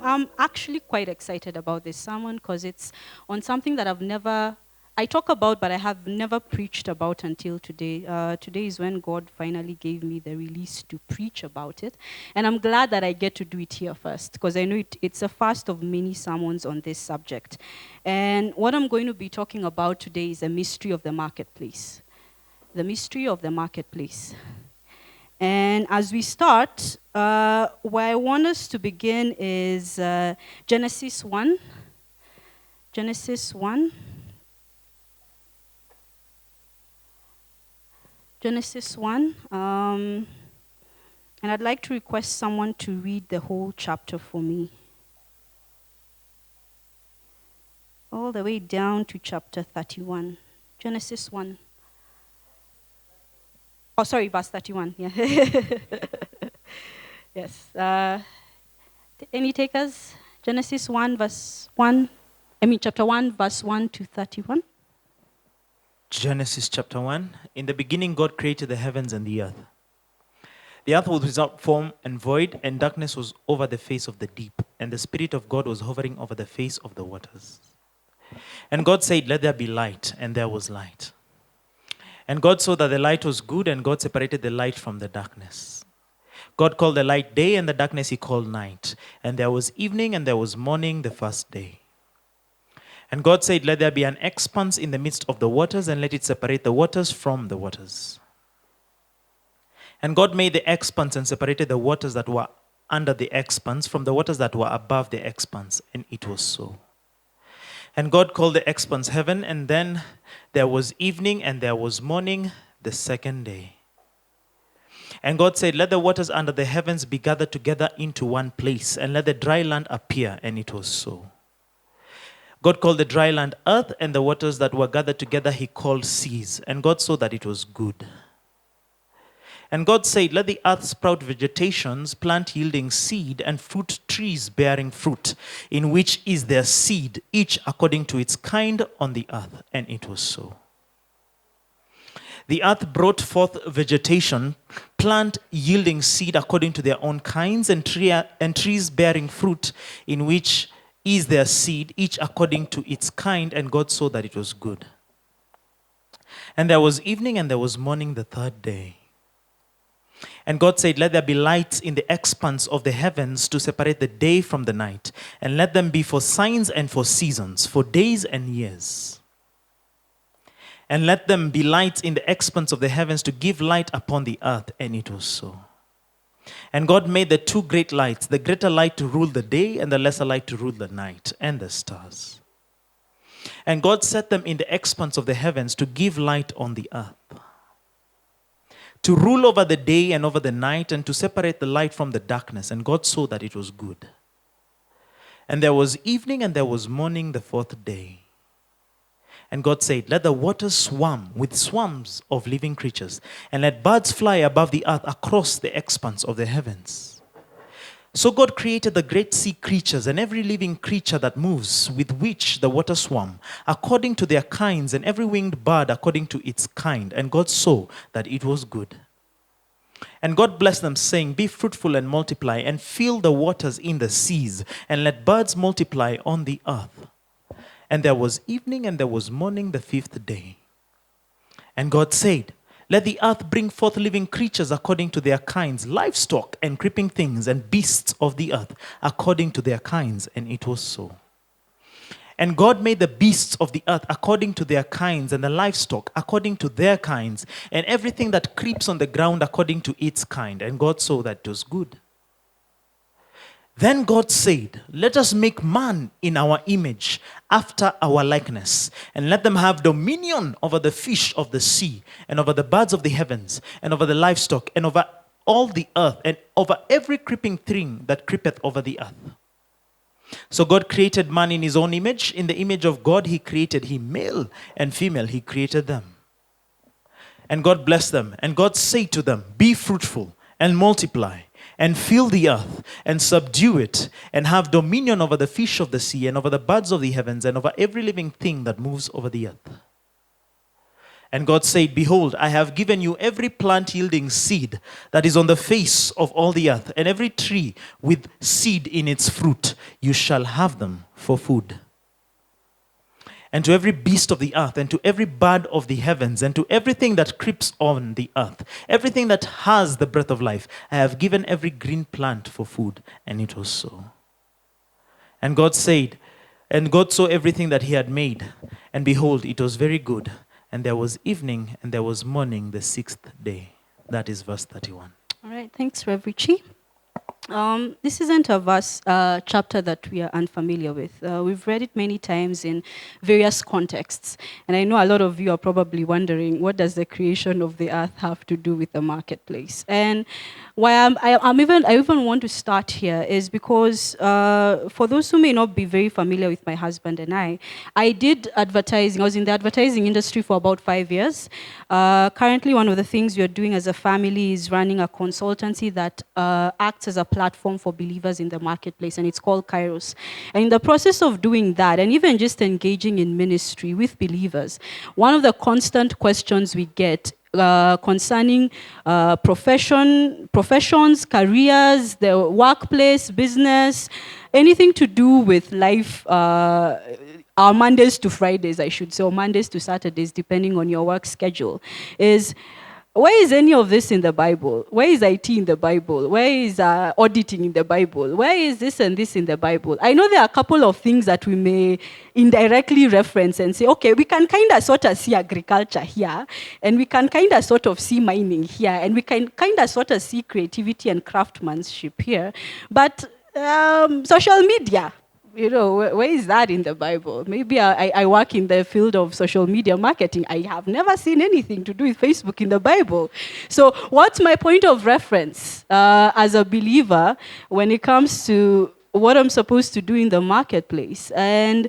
I'm actually quite excited about this sermon because it's on something that I talk about, but I have never preached about until today. Today is when God finally gave me the release to preach about it. And I'm glad that I get to do it here first because I know it's a first of many sermons on this subject. And what I'm going to be talking about today is the mystery of the marketplace. The mystery of the marketplace. And as we start, where I want us to begin is Genesis 1. Genesis 1. Genesis 1. And I'd like to request someone to read the whole chapter for me. All the way down to chapter 31. Genesis 1. Oh, sorry, verse 31. Yeah. Yes. Any takers? Genesis 1, verse 1. Chapter 1, verse 1 to 31. Genesis chapter 1. In the beginning, God created the heavens and the earth. The earth was without form and void, and darkness was over the face of the deep, and the Spirit of God was hovering over the face of the waters. And God said, "Let there be light," and there was light. And God saw that the light was good, and God separated the light from the darkness. God called the light day, and the darkness he called night. And there was evening, and there was morning the first day. And God said, "Let there be an expanse in the midst of the waters, and let it separate the waters from the waters." And God made the expanse and separated the waters that were under the expanse from the waters that were above the expanse, and it was so. And God called the expanse heaven, and then there was evening and there was morning the second day. And God said, "Let the waters under the heavens be gathered together into one place, and let the dry land appear," and it was so. God called the dry land earth, and the waters that were gathered together he called seas. And God saw that it was good. And God said, "Let the earth sprout vegetations, plant yielding seed, and fruit trees bearing fruit, in which is their seed, each according to its kind on the earth." And it was so. The earth brought forth vegetation, plant yielding seed according to their own kinds, and trees bearing fruit, in which is their seed, each according to its kind. And God saw that it was good. And there was evening and there was morning the third day. And God said, "Let there be lights in the expanse of the heavens to separate the day from the night, and let them be for signs and for seasons, for days and years. And let them be lights in the expanse of the heavens to give light upon the earth." And it was so. And God made the two great lights, the greater light to rule the day and the lesser light to rule the night, and the stars. And God set them in the expanse of the heavens to give light on the earth, to rule over the day and over the night, and to separate the light from the darkness. And God saw that it was good. And there was evening and there was morning the fourth day. And God said, "Let the waters swarm with swarms of living creatures, and let birds fly above the earth across the expanse of the heavens." So God created the great sea creatures and every living creature that moves, with which the waters swarm, according to their kinds, and every winged bird according to its kind. And God saw that it was good. And God blessed them, saying, "Be fruitful and multiply, and fill the waters in the seas, and let birds multiply on the earth." And there was evening and there was morning the fifth day. And God said, "Let the earth bring forth living creatures according to their kinds, livestock and creeping things, and beasts of the earth according to their kinds." And it was so. And God made the beasts of the earth according to their kinds, and the livestock according to their kinds, and everything that creeps on the ground according to its kind. And God saw that it was good. Then God said, "Let us make man in our image, after our likeness, and let them have dominion over the fish of the sea, and over the birds of the heavens, and over the livestock, and over all the earth, and over every creeping thing that creepeth over the earth." So God created man in his own image. In the image of God he created him, male and female he created them. And God blessed them, and God said to them, "Be fruitful and multiply, and fill the earth, and subdue it, and have dominion over the fish of the sea, and over the birds of the heavens, and over every living thing that moves over the earth." And God said, behold, I have given you every plant yielding seed that is on the face of all the earth, and every tree with seed in its fruit. You shall have them for food. And to every beast of the earth, and to every bird of the heavens, and to everything that creeps on the earth, everything that has the breath of life, I have given every green plant for food. And it was so. And God said, and God saw everything that he had made, and behold, it was very good. And there was evening, and there was morning the sixth day. That is verse 31. All right, thanks, Rev Richie. This isn't a verse chapter that we are unfamiliar with. We've read it many times in various contexts. And I know a lot of you are probably wondering, what does the creation of the earth have to do with the marketplace? And why I even want to start here is because for those who may not be very familiar with my husband and I did advertising. I was in the advertising industry for about 5 years. Currently, one of the things we are doing as a family is running a consultancy that acts as a platform for believers in the marketplace, and it's called Kairos. And in the process of doing that, and even just engaging in ministry with believers, one of the constant questions we get concerning professions, careers, the workplace, business, anything to do with life, our Mondays to Fridays, I should say, or Mondays to Saturdays, depending on your work schedule, is where is any of this in the Bible? Where is IT in the Bible? Where is auditing in the Bible? Where is this and this in the Bible? I know there are a couple of things that we may indirectly reference and say, okay, we can kind of sort of see agriculture here, and we can kind of sort of see mining here, and we can kind of sort of see creativity and craftsmanship here. But social media, where is that in the Bible? Maybe I work in the field of social media marketing. I have never seen anything to do with Facebook in the Bible. So what's my point of reference as a believer when it comes to what I'm supposed to do in the marketplace? And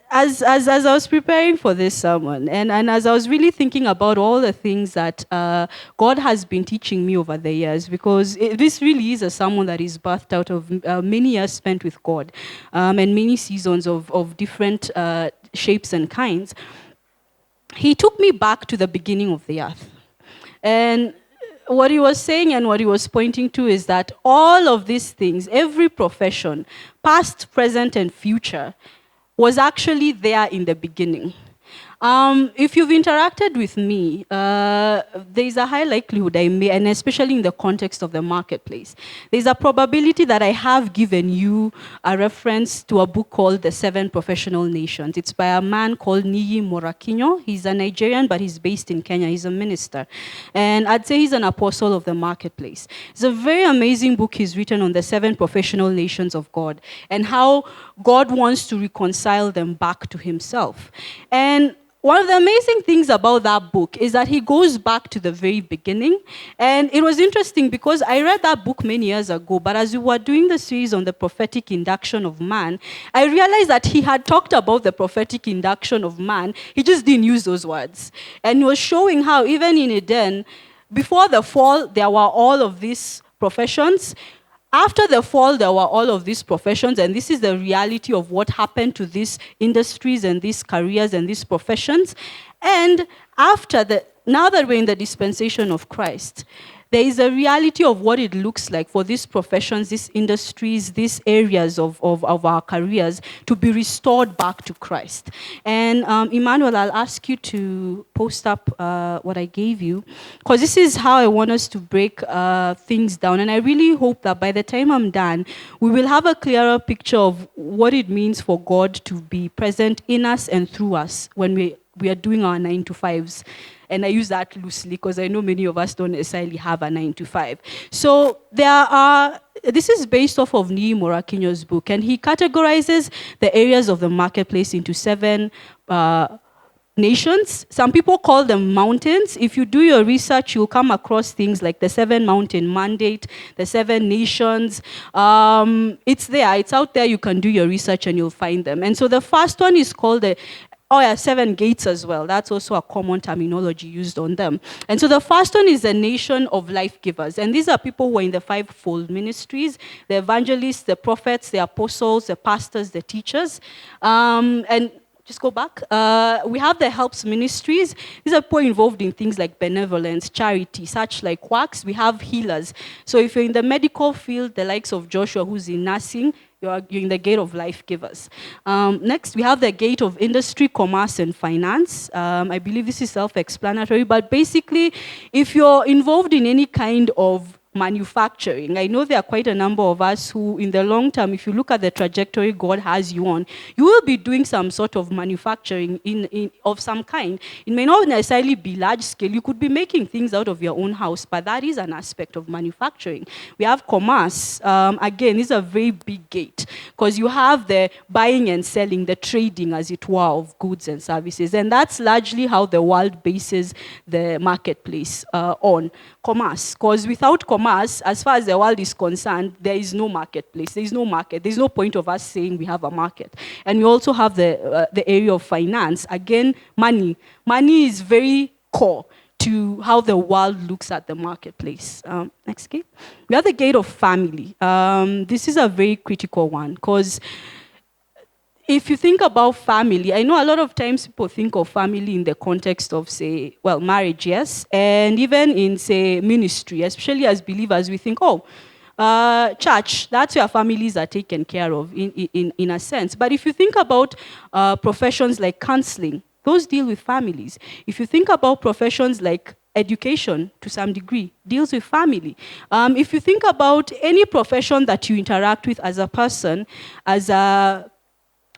as I was preparing for this sermon, and as I was really thinking about all the things that God has been teaching me over the years, because this really is a sermon that is birthed out of many years spent with God, and many seasons of different shapes and kinds, he took me back to the beginning of the earth. And what he was saying and what he was pointing to is that all of these things, every profession, past, present, and future, was actually there in the beginning. If you've interacted with me, there's a high likelihood I may, and especially in the context of the marketplace, there's a probability that I have given you a reference to a book called The 7 Professional Nations. It's by a man called Niyi Morakinyo. He's a Nigerian, but he's based in Kenya. He's a minister. And I'd say he's an apostle of the marketplace. It's a very amazing book he's written on the 7 professional nations of God and how God wants to reconcile them back to himself. And one of the amazing things about that book is that he goes back to the very beginning. And it was interesting because I read that book many years ago, but as we were doing the series on the prophetic induction of man, I realized that he had talked about the prophetic induction of man. He just didn't use those words. And he was showing how even in Eden, before the fall, there were all of these professions. After the fall, there were all of these professions, and this is the reality of what happened to these industries and these careers and these professions. And now that we're in the dispensation of Christ, there is a reality of what it looks like for these professions, these industries, these areas of our careers to be restored back to Christ. And Emmanuel, I'll ask you to post up what I gave you, because this is how I want us to break things down. And I really hope that by the time I'm done, we will have a clearer picture of what it means for God to be present in us and through us when we are doing our 9-to-5s. And I use that loosely because I know many of us don't necessarily have a 9-to-5. So this is based off of Niyi Morakinyo's book, and he categorizes the areas of the marketplace into 7 nations. Some people call them mountains. If you do your research, you'll come across things like the 7 mountain mandate, the 7 nations. It's there. It's out there. You can do your research and you'll find them. And so the first one is called 7 gates as well. That's also a common terminology used on them. And so the first one is the nation of life givers. And these are people who are in the 5-fold ministries: the evangelists, the prophets, the apostles, the pastors, the teachers. And just go back. We have the helps ministries. These are people involved in things like benevolence, charity, such like works. We have healers. So if you're in the medical field, the likes of Joshua, who's in nursing, you're in the gate of life givers. Next, we have the gate of industry, commerce, and finance. I believe this is self-explanatory, but basically, if you're involved in any kind of manufacturing. I know there are quite a number of us who, in the long term, if you look at the trajectory God has you on, you will be doing some sort of manufacturing of some kind. It may not necessarily be large scale. You could be making things out of your own house, but that is an aspect of manufacturing. We have commerce. Again, this is a very big gate because you have the buying and selling, the trading, as it were, of goods and services. And that's largely how the world bases the marketplace on commerce. Because without commerce, as far as the world is concerned, there is no marketplace. There is no market. There's no point of us saying we have a market. And we also have the area of finance. Again, money. Money is very core to how the world looks at the marketplace. Next gate. We have the gate of family. This is a very critical one because if you think about family, I know a lot of times people think of family in the context of, say, well, marriage, yes, and even in, say, ministry, especially as believers, we think, oh, church, that's where families are taken care of in a sense. But if you think about professions like counseling, those deal with families. If you think about professions like education, to some degree, deals with family. If you think about any profession that you interact with as a person, as a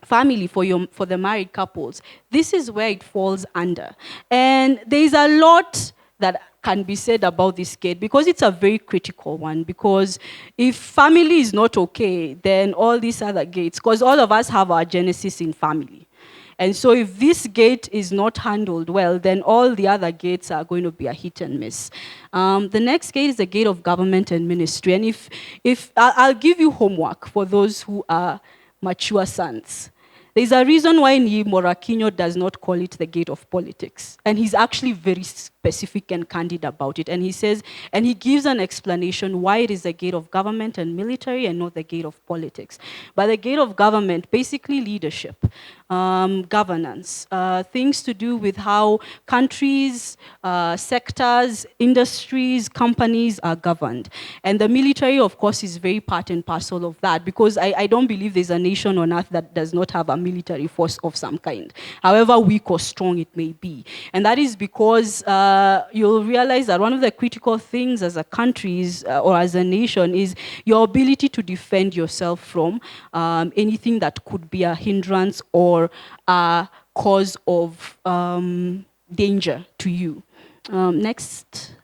family for the married couples, this is where it falls under. And there is a lot that can be said about this gate because it's a very critical one. Because if family is not okay, then all these other gates, because all of us have our genesis in family. And so if this gate is not handled well, then all the other gates are going to be a hit and miss. The next gate is the gate of government and ministry. And if I'll give you homework for those who are mature sons. There's a reason why Morakinyo does not call it the gate of politics. And he's actually very specific and candid about it. And he says, and he gives an explanation why it is the gate of government and military and not the gate of politics. But the gate of government, basically leadership, governance, things to do with how countries, sectors, industries, companies are governed. And the military, of course, is very part and parcel of that because I don't believe there's a nation on earth that does not have a military force of some kind, however weak or strong it may be. And that is because you'll realize that one of the critical things as a country or as a nation is your ability to defend yourself from anything that could be a hindrance or a cause of danger to you. Next.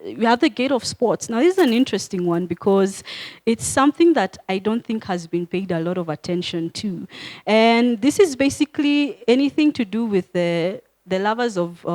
We have the gate of sports. Now, this is an interesting one because it's something that I don't think has been paid a lot of attention to. And this is basically anything to do with the lovers of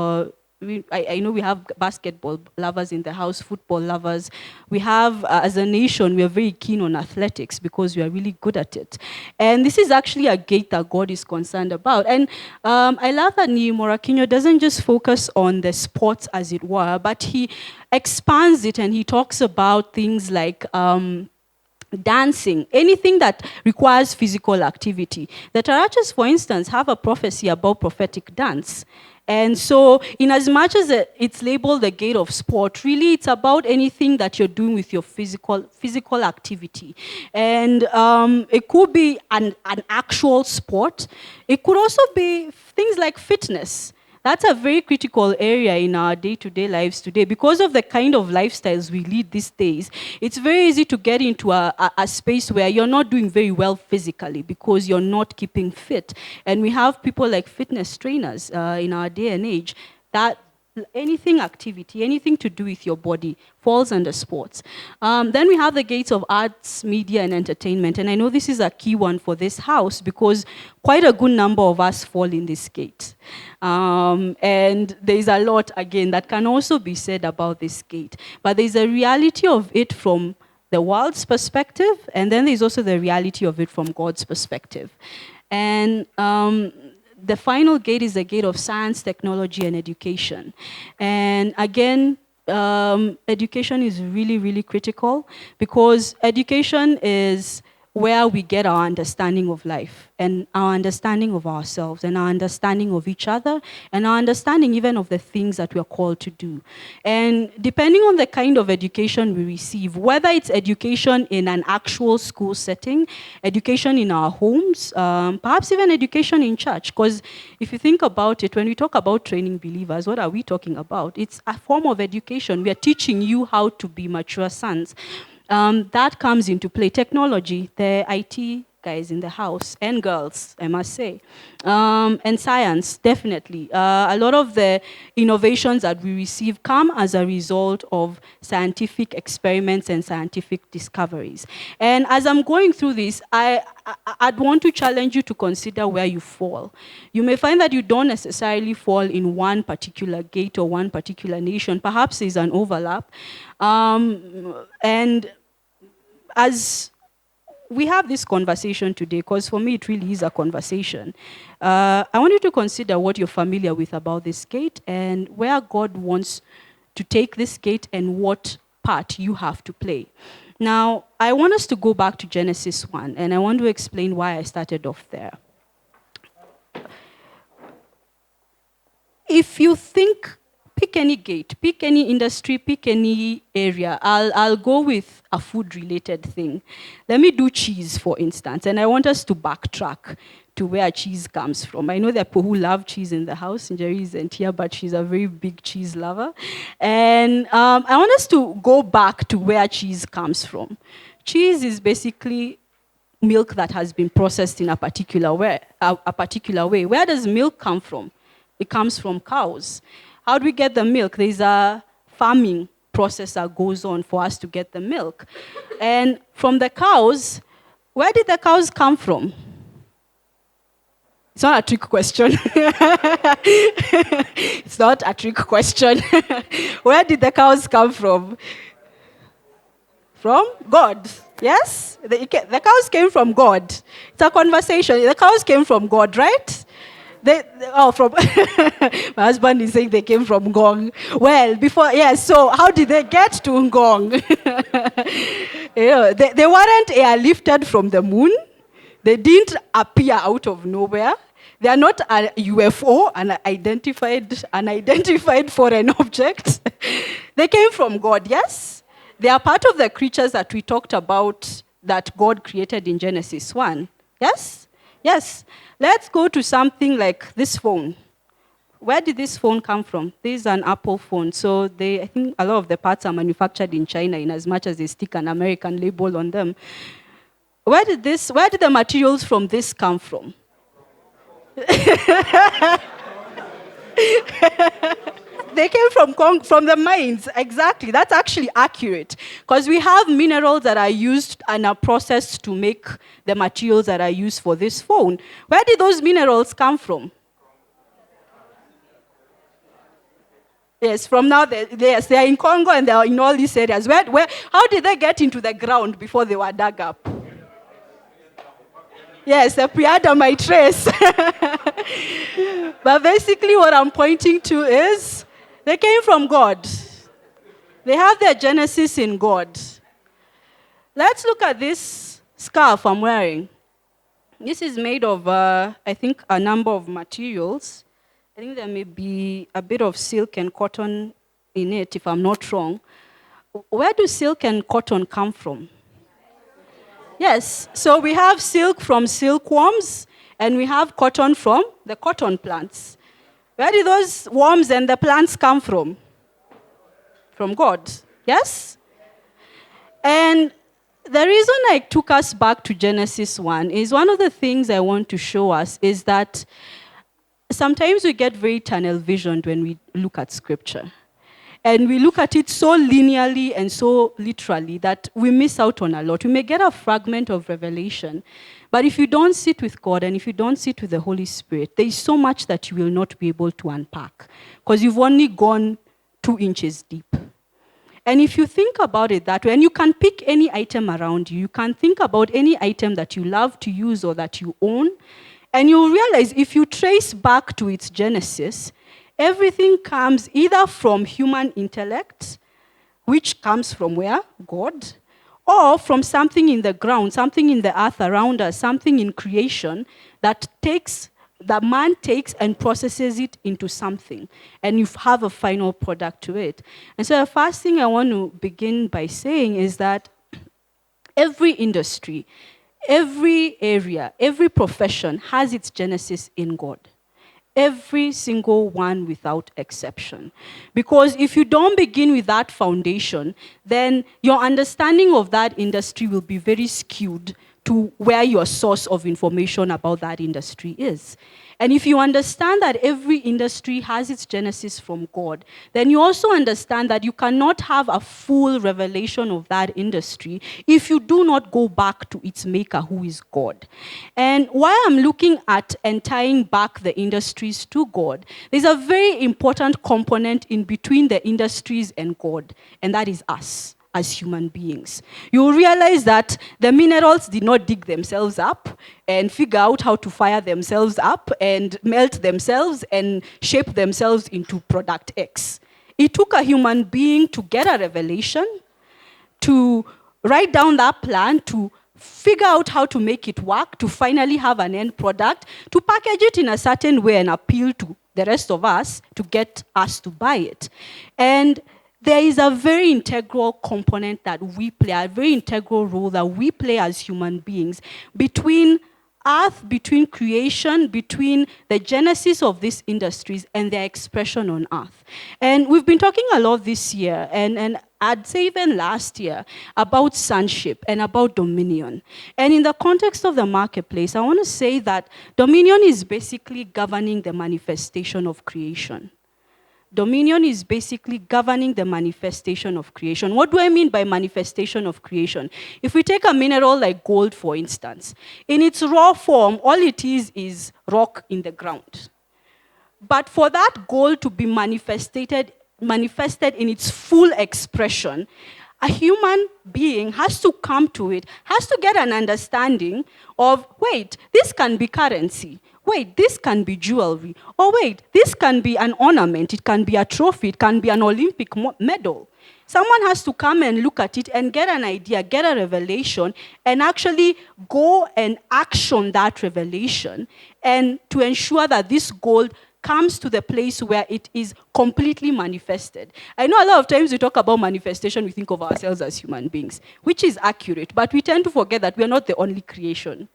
I know we have basketball lovers in the house, football lovers. We have, as a nation, we are very keen on athletics because we are really good at it. And this is actually a gate that God is concerned about. And I love that Morakinyo doesn't just focus on the sports, as it were, but he expands it and he talks about things like dancing, anything that requires physical activity. The Tarachas, for instance, have a prophecy about prophetic dance. And so, in as much as it's labeled the gate of sport, really it's about anything that you're doing with your physical activity. And it could be an actual sport. It could also be things like fitness. That's a very critical area in our day-to-day lives today. Because of the kind of lifestyles we lead these days, it's very easy to get into a space where you're not doing very well physically because you're not keeping fit. And we have people like fitness trainers in our day and age that anything activity, anything to do with your body falls under sports. Then we have the gates of arts, media, and entertainment. And I know this is a key one for this house because quite a good number of us fall in this gate. And there's a lot, again, that can also be said about this gate. But there's a reality of it from the world's perspective, and then there's also the reality of it from God's perspective. And the final gate is the gate of science, technology, and education. And again, education is really, really critical because education is where we get our understanding of life and our understanding of ourselves and our understanding of each other and our understanding even of the things that we are called to do. And depending on the kind of education we receive, whether it's education in an actual school setting, education in our homes, perhaps even education in church, because if you think about it, when we talk about training believers, what are we talking about? It's a form of education. We are teaching you how to be mature sons. That comes into play. Technology, the IT guys in the house, and girls, I must say. And science, definitely. A lot of the innovations that we receive come as a result of scientific experiments and scientific discoveries. And as I'm going through this, I'd want to challenge you to consider where you fall. You may find that you don't necessarily fall in one particular gate or one particular nation. Perhaps there's an overlap. And as we have this conversation today, because for me it really is a conversation, I want you to consider what you're familiar with about this gate and where God wants to take this gate and what part you have to play. Now, I want us to go back to Genesis 1, and I want to explain why I started off there. If you think, pick any gate, pick any industry, pick any area. I'll go with a food-related thing. Let me do cheese, for instance, and I want us to backtrack to where cheese comes from. I know there are people who love cheese in the house. Jerry isn't here, but she's a very big cheese lover. And I want us to go back to where cheese comes from. Cheese is basically milk that has been processed in a particular way. Where does milk come from? It comes from cows. How do we get the milk? There's a farming process that goes on for us to get the milk. And from the cows, where did the cows come from? It's not a trick question. It's not a trick question. Where did the cows come from? From God. Yes? The cows came from God. It's a conversation. The cows came from God, right? From my husband is saying they came from Ngong. Well, before, yes, so how did they get to Ngong? They weren't airlifted from the moon. They didn't appear out of nowhere. They are not a UFO, an identified foreign object. They came from God, yes? They are part of the creatures that we talked about that God created in Genesis 1. Yes? Yes. Let's go to something like this phone. Where did this phone come from? This is an Apple phone. So I think a lot of the parts are manufactured in China in as much as they stick an American label on them. Where did the materials from this come from? They came from the mines, exactly. That's actually accurate. Because we have minerals that are used and are processed to make the materials that are used for this phone. Where did those minerals come from? Yes, from now, they are in Congo and they are in all these areas. How did they get into the ground before they were dug up? Yes, the pre-Adamite race. But basically what I'm pointing to is they came from God. They have their genesis in God. Let's look at this scarf I'm wearing. This is made of, I think, a number of materials. I think there may be a bit of silk and cotton in it, if I'm not wrong. Where do silk and cotton come from? Yes, so we have silk from silkworms, and we have cotton from the cotton plants. Where do those worms and the plants come from? From God, yes? And the reason I took us back to Genesis 1 is one of the things I want to show us is that sometimes we get very tunnel visioned when we look at Scripture. And we look at it so linearly and so literally that we miss out on a lot. We may get a fragment of revelation, but if you don't sit with God and if you don't sit with the Holy Spirit, there is so much that you will not be able to unpack because you've only gone 2 inches deep. And if you think about it that way, and you can pick any item around you, you can think about any item that you love to use or that you own, and you'll realize if you trace back to its genesis, everything comes either from human intellect, which comes from where? God, or from something in the ground, something in the earth around us, something in creation that man takes and processes it into something, and you have a final product to it. And so the first thing I want to begin by saying is that every industry, every area, every profession has its genesis in God. Every single one without exception. Because if you don't begin with that foundation, then your understanding of that industry will be very skewed to where your source of information about that industry is. And if you understand that every industry has its genesis from God, then you also understand that you cannot have a full revelation of that industry if you do not go back to its maker, who is God. And while I'm looking at and tying back the industries to God, there's a very important component in between the industries and God, and that is us as human beings. You realize that the minerals did not dig themselves up and figure out how to fire themselves up and melt themselves and shape themselves into product X. It took a human being to get a revelation, to write down that plan, to figure out how to make it work, to finally have an end product, to package it in a certain way and appeal to the rest of us to get us to buy it. And there is a very integral component that we play, a very integral role that we play as human beings between earth, between creation, between the genesis of these industries and their expression on earth. And we've been talking a lot this year, and I'd say even last year, about sonship and about dominion. And in the context of the marketplace, I want to say that dominion is basically governing the manifestation of creation. Dominion is basically governing the manifestation of creation. What do I mean by manifestation of creation? If we take a mineral like gold, for instance, in its raw form, all it is rock in the ground. But for that gold to be manifested in its full expression, a human being has to come to it, has to get an understanding of, wait, this can be currency. Wait, this can be jewelry. Or wait, this can be an ornament. It can be a trophy. It can be an Olympic medal. Someone has to come and look at it and get an idea, get a revelation, and actually go and action that revelation, and to ensure that this gold comes to the place where it is completely manifested. I know a lot of times we talk about manifestation, we think of ourselves as human beings, which is accurate, but we tend to forget that we are not the only creation.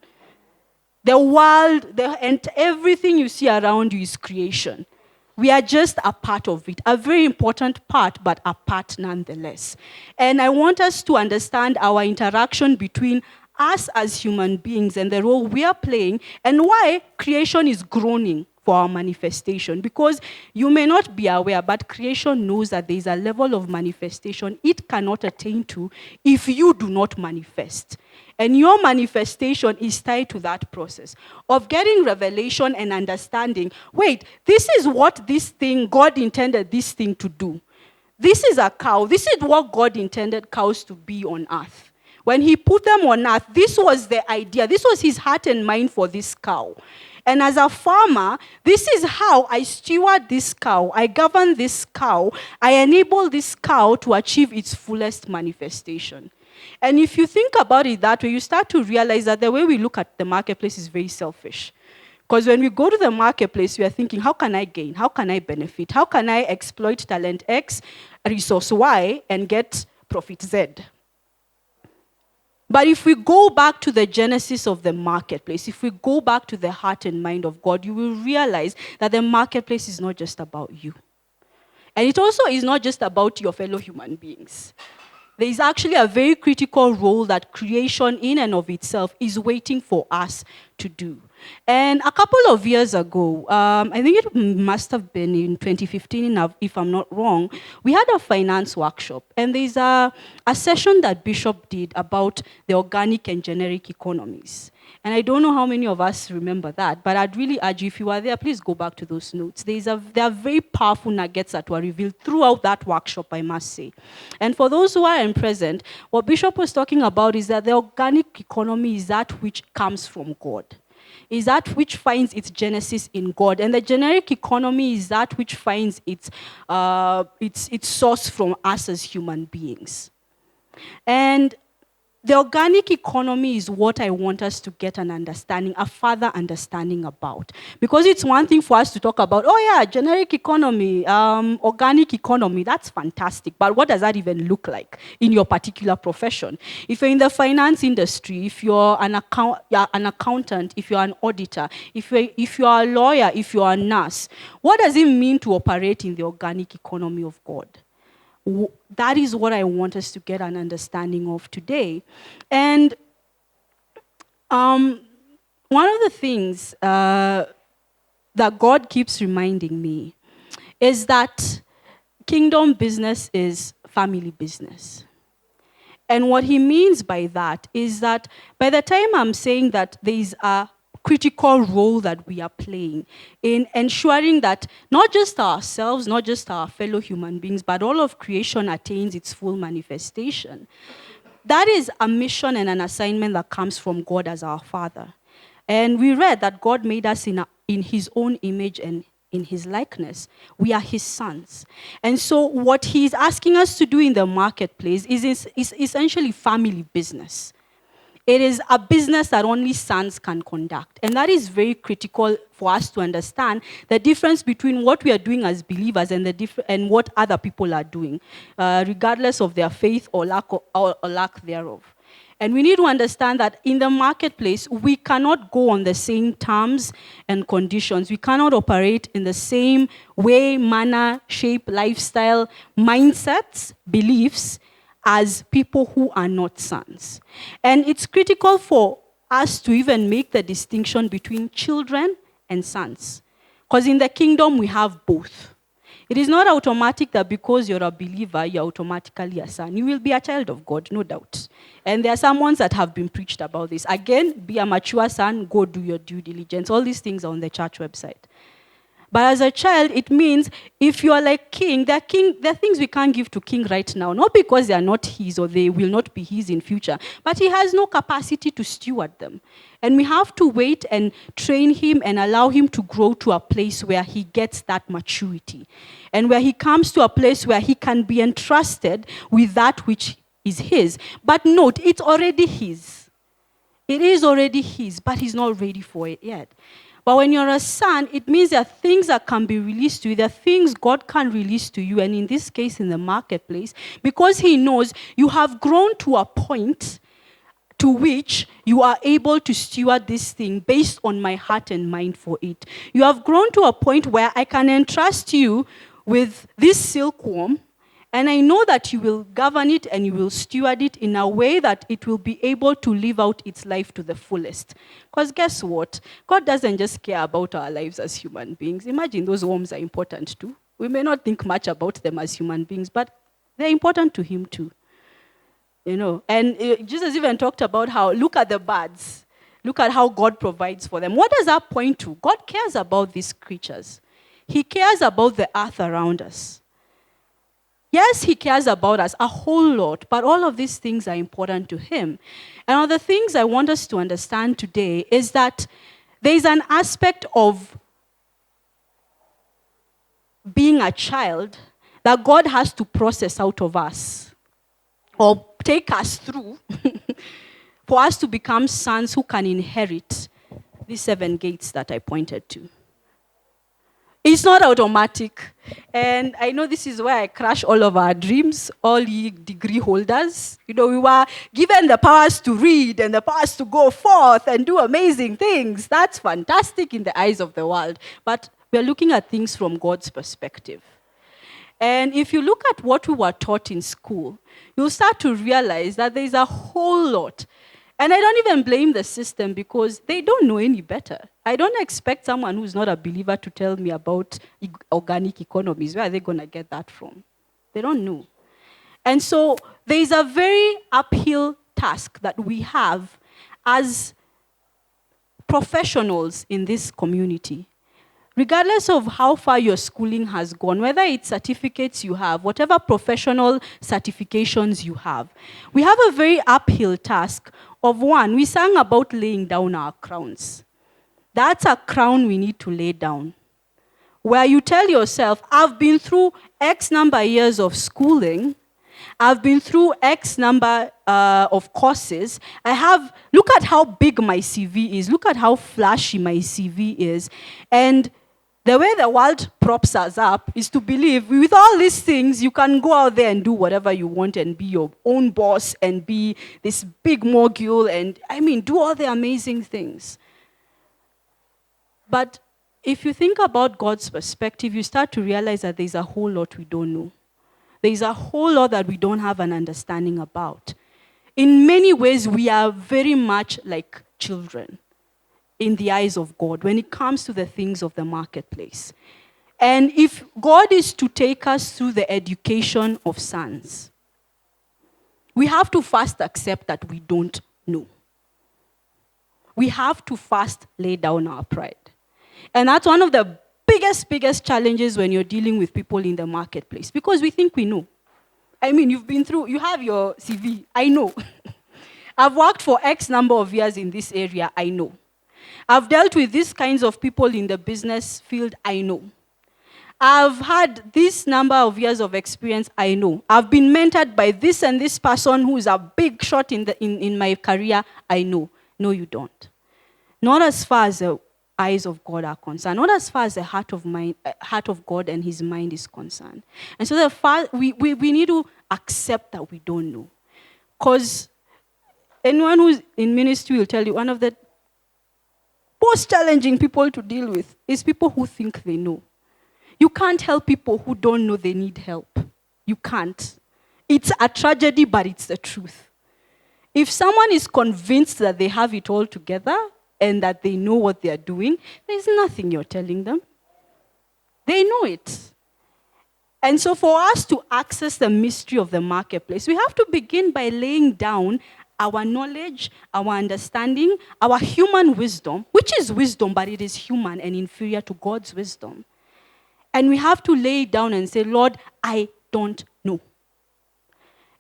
The world, and everything you see around you is creation. We are just a part of it, a very important part, but a part nonetheless. And I want us to understand our interaction between us as human beings and the role we are playing, and why creation is groaning for our manifestation. Because you may not be aware, but creation knows that there is a level of manifestation it cannot attain to if you do not manifest. And your manifestation is tied to that process of getting revelation and understanding, wait, this is what this thing, God intended this thing to do. This is a cow. This is what God intended cows to be on earth. When he put them on earth, this was the idea. This was his heart and mind for this cow. And as a farmer, this is how I steward this cow. I govern this cow. I enable this cow to achieve its fullest manifestation. And if you think about it that way, you start to realize that the way we look at the marketplace is very selfish. Because when we go to the marketplace, we are thinking, how can I gain? How can I benefit? How can I exploit talent X, resource Y, and get profit Z? But if we go back to the genesis of the marketplace, if we go back to the heart and mind of God, you will realize that the marketplace is not just about you. And it also is not just about your fellow human beings. There is actually a very critical role that creation in and of itself is waiting for us to do. And a couple of years ago, I think it must have been in 2015, if I'm not wrong, we had a finance workshop. And there's a session that Bishop did about the organic and generic economies. And I don't know how many of us remember that, but I'd really urge you, if you are there, please go back to those notes. There are very powerful nuggets that were revealed throughout that workshop, I must say. And for those who aren't present, what Bishop was talking about is that the organic economy is that which comes from God. Is that which finds its genesis in God. And the generic economy is that which finds its source from us as human beings. And the organic economy is what I want us to get an understanding, a further understanding about. Because it's one thing for us to talk about, oh yeah, generic economy, organic economy, that's fantastic. But what does that even look like in your particular profession? If you're in the finance industry, if you're an accountant, if you're an auditor, if you're a lawyer, if you're a nurse, what does it mean to operate in the organic economy of God? That is what I want us to get an understanding of today. And one of the things that God keeps reminding me is that kingdom business is family business. And what he means by that is that by the time I'm saying that there is a critical role that we are playing in ensuring that not just ourselves, not just our fellow human beings, but all of creation attains its full manifestation. That is a mission and an assignment that comes from God as our Father. And we read that God made us in his own image and in his likeness. We are his sons. And so what he's asking us to do in the marketplace is essentially family business. It is a business that only sons can conduct. And that is very critical for us to understand the difference between what we are doing as believers and what other people are doing, regardless of their faith or lack thereof. And we need to understand that in the marketplace, we cannot go on the same terms and conditions. We cannot operate in the same way, manner, shape, lifestyle, mindsets, beliefs, as people who are not sons. And it's critical for us to even make the distinction between children and sons. Because in the kingdom, we have both. It is not automatic that because you're a believer, you're automatically a son. You will be a child of God, no doubt. And there are sermons that have been preached about this. Again, be a mature son, go do your due diligence. All these things are on the church website. But as a child, it means if you are like king, there are things we can't give to king right now. Not because they are not his or they will not be his in future, but he has no capacity to steward them. And we have to wait and train him and allow him to grow to a place where he gets that maturity. And where he comes to a place where he can be entrusted with that which is his. But note, it's already his. It is already his, but he's not ready for it yet. But when you're a son, it means there are things that can be released to you. There are things God can release to you. And in this case, in the marketplace, because he knows you have grown to a point to which you are able to steward this thing based on my heart and mind for it. You have grown to a point where I can entrust you with this silkworm, and I know that you will govern it and you will steward it in a way that it will be able to live out its life to the fullest. Because guess what? God doesn't just care about our lives as human beings. Imagine those worms are important too. We may not think much about them as human beings, but they're important to him too. You know, and Jesus even talked about how, look at the birds. Look at how God provides for them. What does that point to? God cares about these creatures. He cares about the earth around us. Yes, he cares about us a whole lot, but all of these things are important to him. And one of the things I want us to understand today is that there is an aspect of being a child that God has to process out of us or take us through for us to become sons who can inherit these 7 gates that I pointed to. It's not automatic. And I know this is where I crush all of our dreams, all ye degree holders. You know, we were given the powers to read and the powers to go forth and do amazing things. That's fantastic in the eyes of the world. But we're looking at things from God's perspective. And if you look at what we were taught in school, you'll start to realize that there's a whole lot. And I don't even blame the system because they don't know any better. I don't expect someone who's not a believer to tell me about organic economies. Where are they going to get that from? They don't know. And so there's a very uphill task that we have as professionals in this community. Regardless of how far your schooling has gone, whether it's certificates you have, whatever professional certifications you have, we have a very uphill task of one. We sang about laying down our crowns. That's a crown we need to lay down. Where you tell yourself, I've been through X number of years of schooling, I've been through X number of courses. Look at how big my CV is. Look at how flashy my CV is. And the way the world props us up is to believe with all these things, you can go out there and do whatever you want and be your own boss and be this big mogul and, do all the amazing things. But if you think about God's perspective, you start to realize that there's a whole lot we don't know. There's a whole lot that we don't have an understanding about. In many ways, we are very much like children in the eyes of God when it comes to the things of the marketplace. And if God is to take us through the education of sons, we have to first accept that we don't know. We have to first lay down our pride. And that's one of the biggest challenges when you're dealing with people in the marketplace, because we think we know. You have your CV, I know. I've worked for X number of years in this area, I know. I've dealt with these kinds of people in the business field, I know. I've had this number of years of experience, I know. I've been mentored by this and this person who is a big shot in my career, I know. No, you don't. Not as far as the eyes of God are concerned, not as far as the heart of God and his mind is concerned. And so we need to accept that we don't know. Because anyone who's in ministry will tell you one of the most challenging people to deal with is people who think they know. You can't help people who don't know they need help. You can't. It's a tragedy, but it's the truth. If someone is convinced that they have it all together and that they know what they are doing, there's nothing you're telling them. They know it. And so for us to access the mystery of the marketplace, we have to begin by laying down our knowledge, our understanding, our human wisdom, which is wisdom, but it is human and inferior to God's wisdom. And we have to lay it down and say, Lord, I don't know.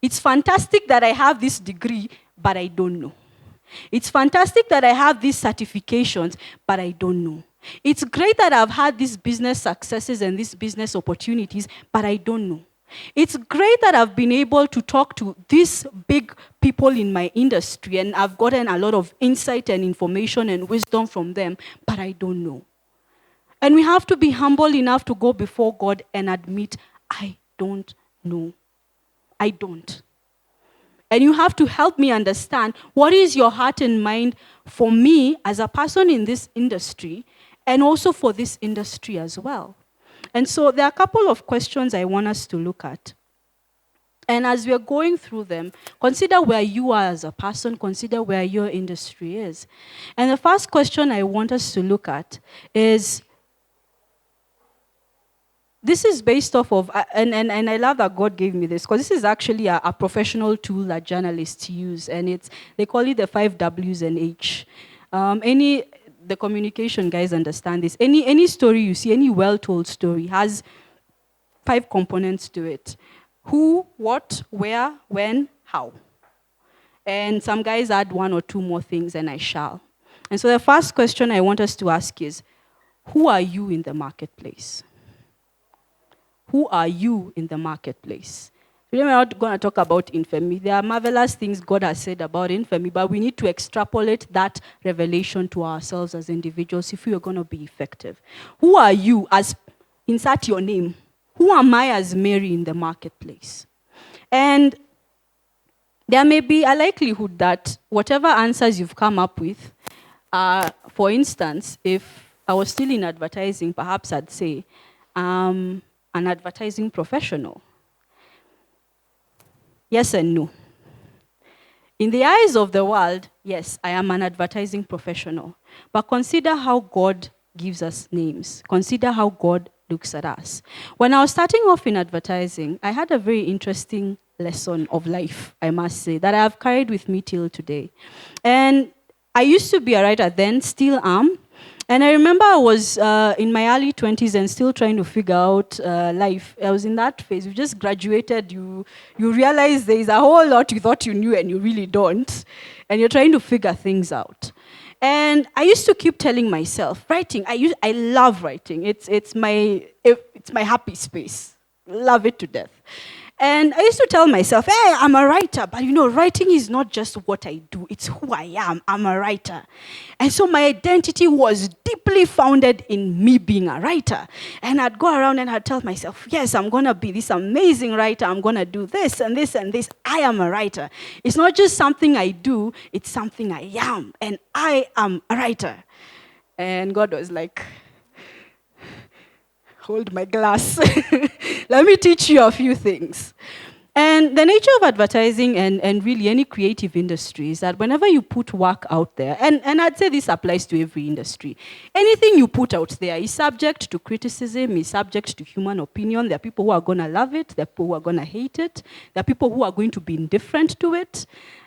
It's fantastic that I have this degree, but I don't know. It's fantastic that I have these certifications, but I don't know. It's great that I've had these business successes and these business opportunities, but I don't know. It's great that I've been able to talk to these big people in my industry and I've gotten a lot of insight and information and wisdom from them, but I don't know. And we have to be humble enough to go before God and admit, I don't know. I don't. And you have to help me understand what is your heart and mind for me as a person in this industry and also for this industry as well. And so there are a couple of questions I want us to look at. And as we're going through them, consider where you are as a person, consider where your industry is. And the first question I want us to look at is, this is based off of, and I love that God gave me this, because this is actually a professional tool that journalists use, and they call it the 5 W's and H. The communication guys understand this. Any story you see, any well-told story has 5 components to it. Who, what, where, when, how. And some guys add 1 or 2 more things, and I shall. And so the first question I want us to ask is, who are you in the marketplace? Who are you in the marketplace? We're not going to talk about infamy. There are marvelous things God has said about infamy, but we need to extrapolate that revelation to ourselves as individuals if we are going to be effective. Who are you as, insert your name. Who am I as Mary in the marketplace? And there may be a likelihood that whatever answers you've come up with, for instance, if I was still in advertising, perhaps I'd say, an advertising professional. Yes and no. In the eyes of the world, yes, I am an advertising professional. But consider how God gives us names. Consider how God looks at us. When I was starting off in advertising, I had a very interesting lesson of life, I must say, that I have carried with me till today. And I used to be a writer then, still am. And I remember I was in my early 20s and still trying to figure out life. I was in that phase. You just graduated. You realize there is a whole lot you thought you knew and you really don't. And you're trying to figure things out. And I used to keep telling myself, writing, I love writing. It's my happy space. Love it to death. And I used to tell myself, hey, I'm a writer. But writing is not just what I do, it's who I am. I'm a writer. And so my identity was deeply founded in me being a writer. And I'd go around and I'd tell myself, yes, I'm going to be this amazing writer. I'm going to do this and this and this. I am a writer. It's not just something I do, it's something I am. And I am a writer. And God was like, hold my glass. Let me teach you a few things. And the nature of advertising and really any creative industry is that whenever you put work out there, and I'd say this applies to every industry, anything you put out there is subject to criticism, is subject to human opinion. There are people who are going to love it, there are people who are going to hate it, there are people who are going to be indifferent to it.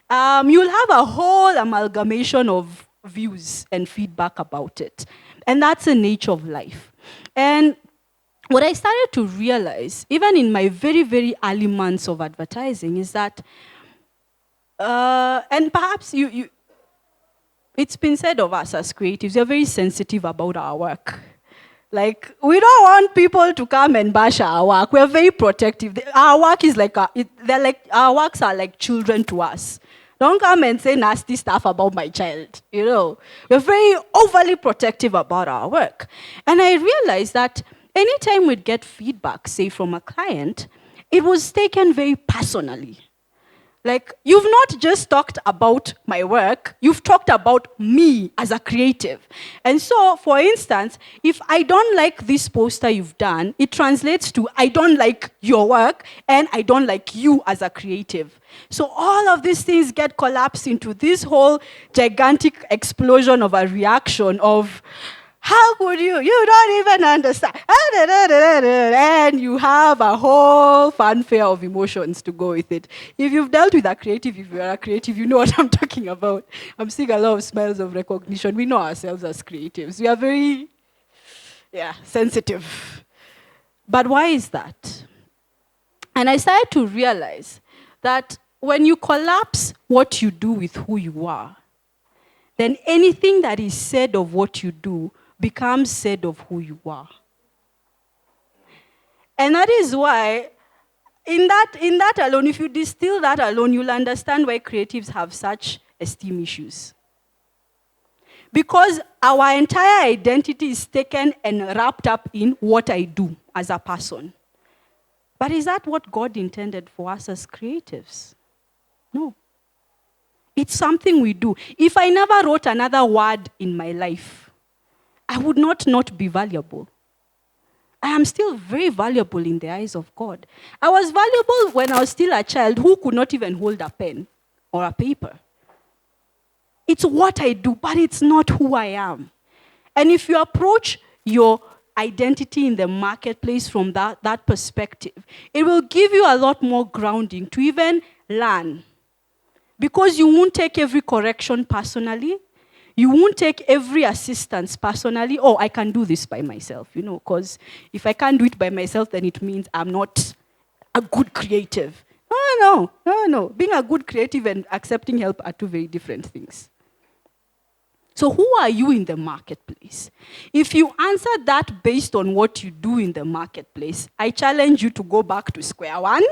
You'll have a whole amalgamation of views and feedback about it. And that's the nature of life. And what I started to realize, even in my very, very early months of advertising, is that, and perhaps it's been said of us as creatives, we're very sensitive about our work. Like, we don't want people to come and bash our work. We're very protective. Our work is like, our works are like children to us. Don't come and say nasty stuff about my child, We're very overly protective about our work. And I realized that anytime we'd get feedback, say from a client, it was taken very personally. Like, you've not just talked about my work, you've talked about me as a creative. And so, for instance, if I don't like this poster you've done, it translates to I don't like your work and I don't like you as a creative. So all of these things get collapsed into this whole gigantic explosion of a reaction of, how could you? You don't even understand. And you have a whole fanfare of emotions to go with it. If you've dealt with a creative, if you're a creative, you know what I'm talking about. I'm seeing a lot of smiles of recognition. We know ourselves as creatives. We are very, sensitive. But why is that? And I started to realize that when you collapse what you do with who you are, then anything that is said of what you do becomes said of who you are. And that is why, in that alone, if you distill that alone, you'll understand why creatives have such esteem issues. Because our entire identity is taken and wrapped up in what I do as a person. But is that what God intended for us as creatives? No. It's something we do. If I never wrote another word in my life, I would not be valuable. I am still very valuable in the eyes of God. I was valuable when I was still a child who could not even hold a pen or a paper. It's what I do, but it's not who I am. And if you approach your identity in the marketplace from that perspective, it will give you a lot more grounding to even learn. Because you won't take every correction personally. You won't take every assistance personally. Oh, I can do this by myself, because if I can't do it by myself, then it means I'm not a good creative. No. Being a good creative and accepting help are two very different things. So who are you in the marketplace? If you answer that based on what you do in the marketplace, I challenge you to go back to square one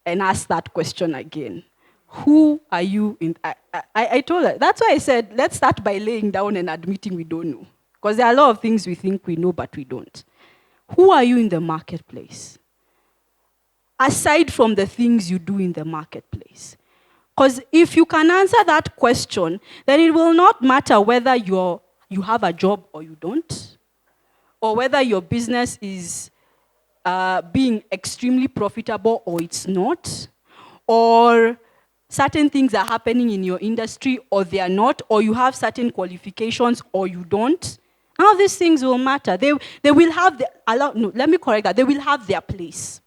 and ask that question again. Who are you in? I told her, that's why I said, let's start by laying down and admitting we don't know. Because there are a lot of things we think we know, but we don't. Who are you in the marketplace? Aside from the things you do in the marketplace. Because if you can answer that question, then it will not matter whether you have a job or you don't, or whether your business is being extremely profitable or it's not, or certain things are happening in your industry or they are not, or you have certain qualifications or you don't. None of these things will matter. They will have let me correct that. They will have their place.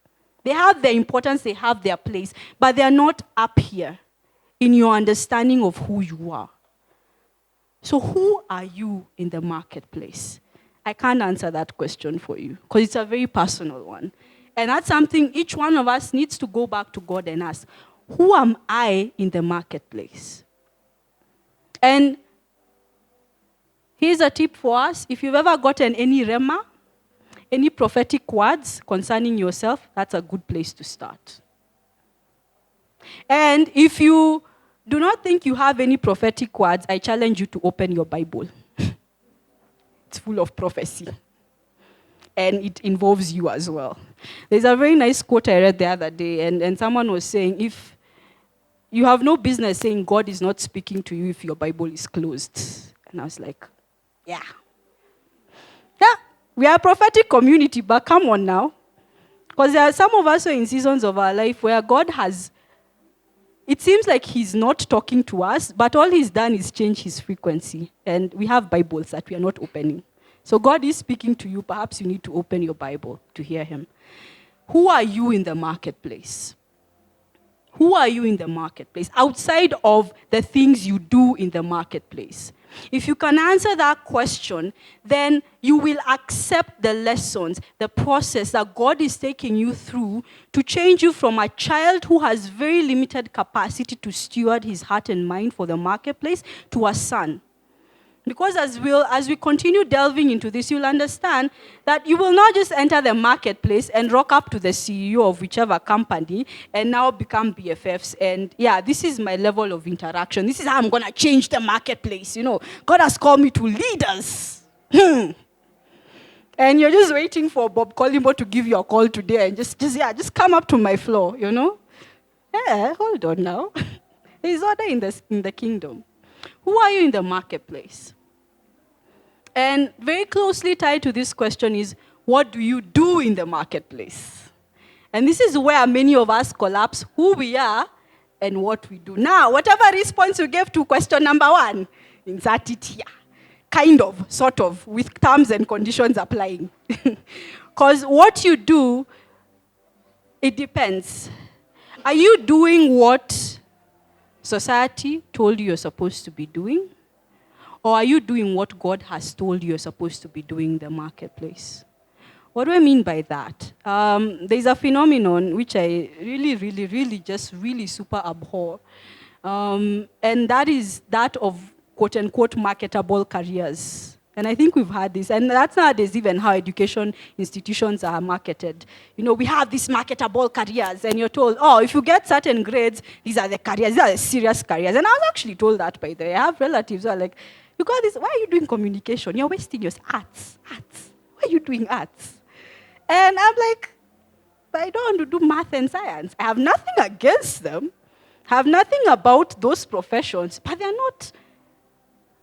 They have their importance, they have their place, but they are not up here in your understanding of who you are. So who are you in the marketplace? I can't answer that question for you because it's a very personal one. And that's something each one of us needs to go back to God and ask, who am I in the marketplace? And here's a tip for us. If you've ever gotten any rema, any prophetic words concerning yourself, that's a good place to start. And if you do not think you have any prophetic words, I challenge you to open your Bible. It's full of prophecy. And it involves you as well. There's a very nice quote I read the other day, and someone was saying, if you have no business saying God is not speaking to you if your Bible is closed. And I was like, yeah. Yeah, we are a prophetic community, but come on now. Because there are some of us who are in seasons of our life where God has, it seems like he's not talking to us, but all he's done is change his frequency. And we have Bibles that we are not opening. So God is speaking to you. Perhaps you need to open your Bible to hear him. Who are you in the marketplace? Who are you in the marketplace? Outside of the things you do in the marketplace. If you can answer that question, then you will accept the lessons, the process that God is taking you through to change you from a child who has very limited capacity to steward his heart and mind for the marketplace to a son. Because as we continue delving into this, you'll understand that you will not just enter the marketplace and rock up to the CEO of whichever company and now become BFFs. And yeah, this is my level of interaction. This is how I'm going to change the marketplace. You know, God has called me to lead us. And you're just waiting for Bob Colimbo to give you a call today and just come up to my floor, you know. Yeah, hold on now. There's order in the kingdom. Who are you in the marketplace? And very closely tied to this question is, what do you do in the marketplace? And this is where many of us collapse who we are and what we do. Now, whatever response you gave to question number 1, insert it here. Kind of, sort of, with terms and conditions applying. Because what you do, it depends. Are you doing what society told you you're supposed to be doing? Or are you doing what God has told you you're supposed to be doing in the marketplace? What do I mean by that? There's a phenomenon which I really super abhor. And that is that of quote-unquote marketable careers. And I think we've had this. And that's nowadays even how education institutions are marketed. You know, we have these marketable careers, and you're told, oh, if you get certain grades, these are the careers, these are the serious careers. And I was actually told that, by the way. I have relatives who are like, you got this, why are you doing communication? You're wasting your arts. Why are you doing arts? And I'm like, but I don't want to do math and science. I have nothing against them. I have nothing about those professions, but they're not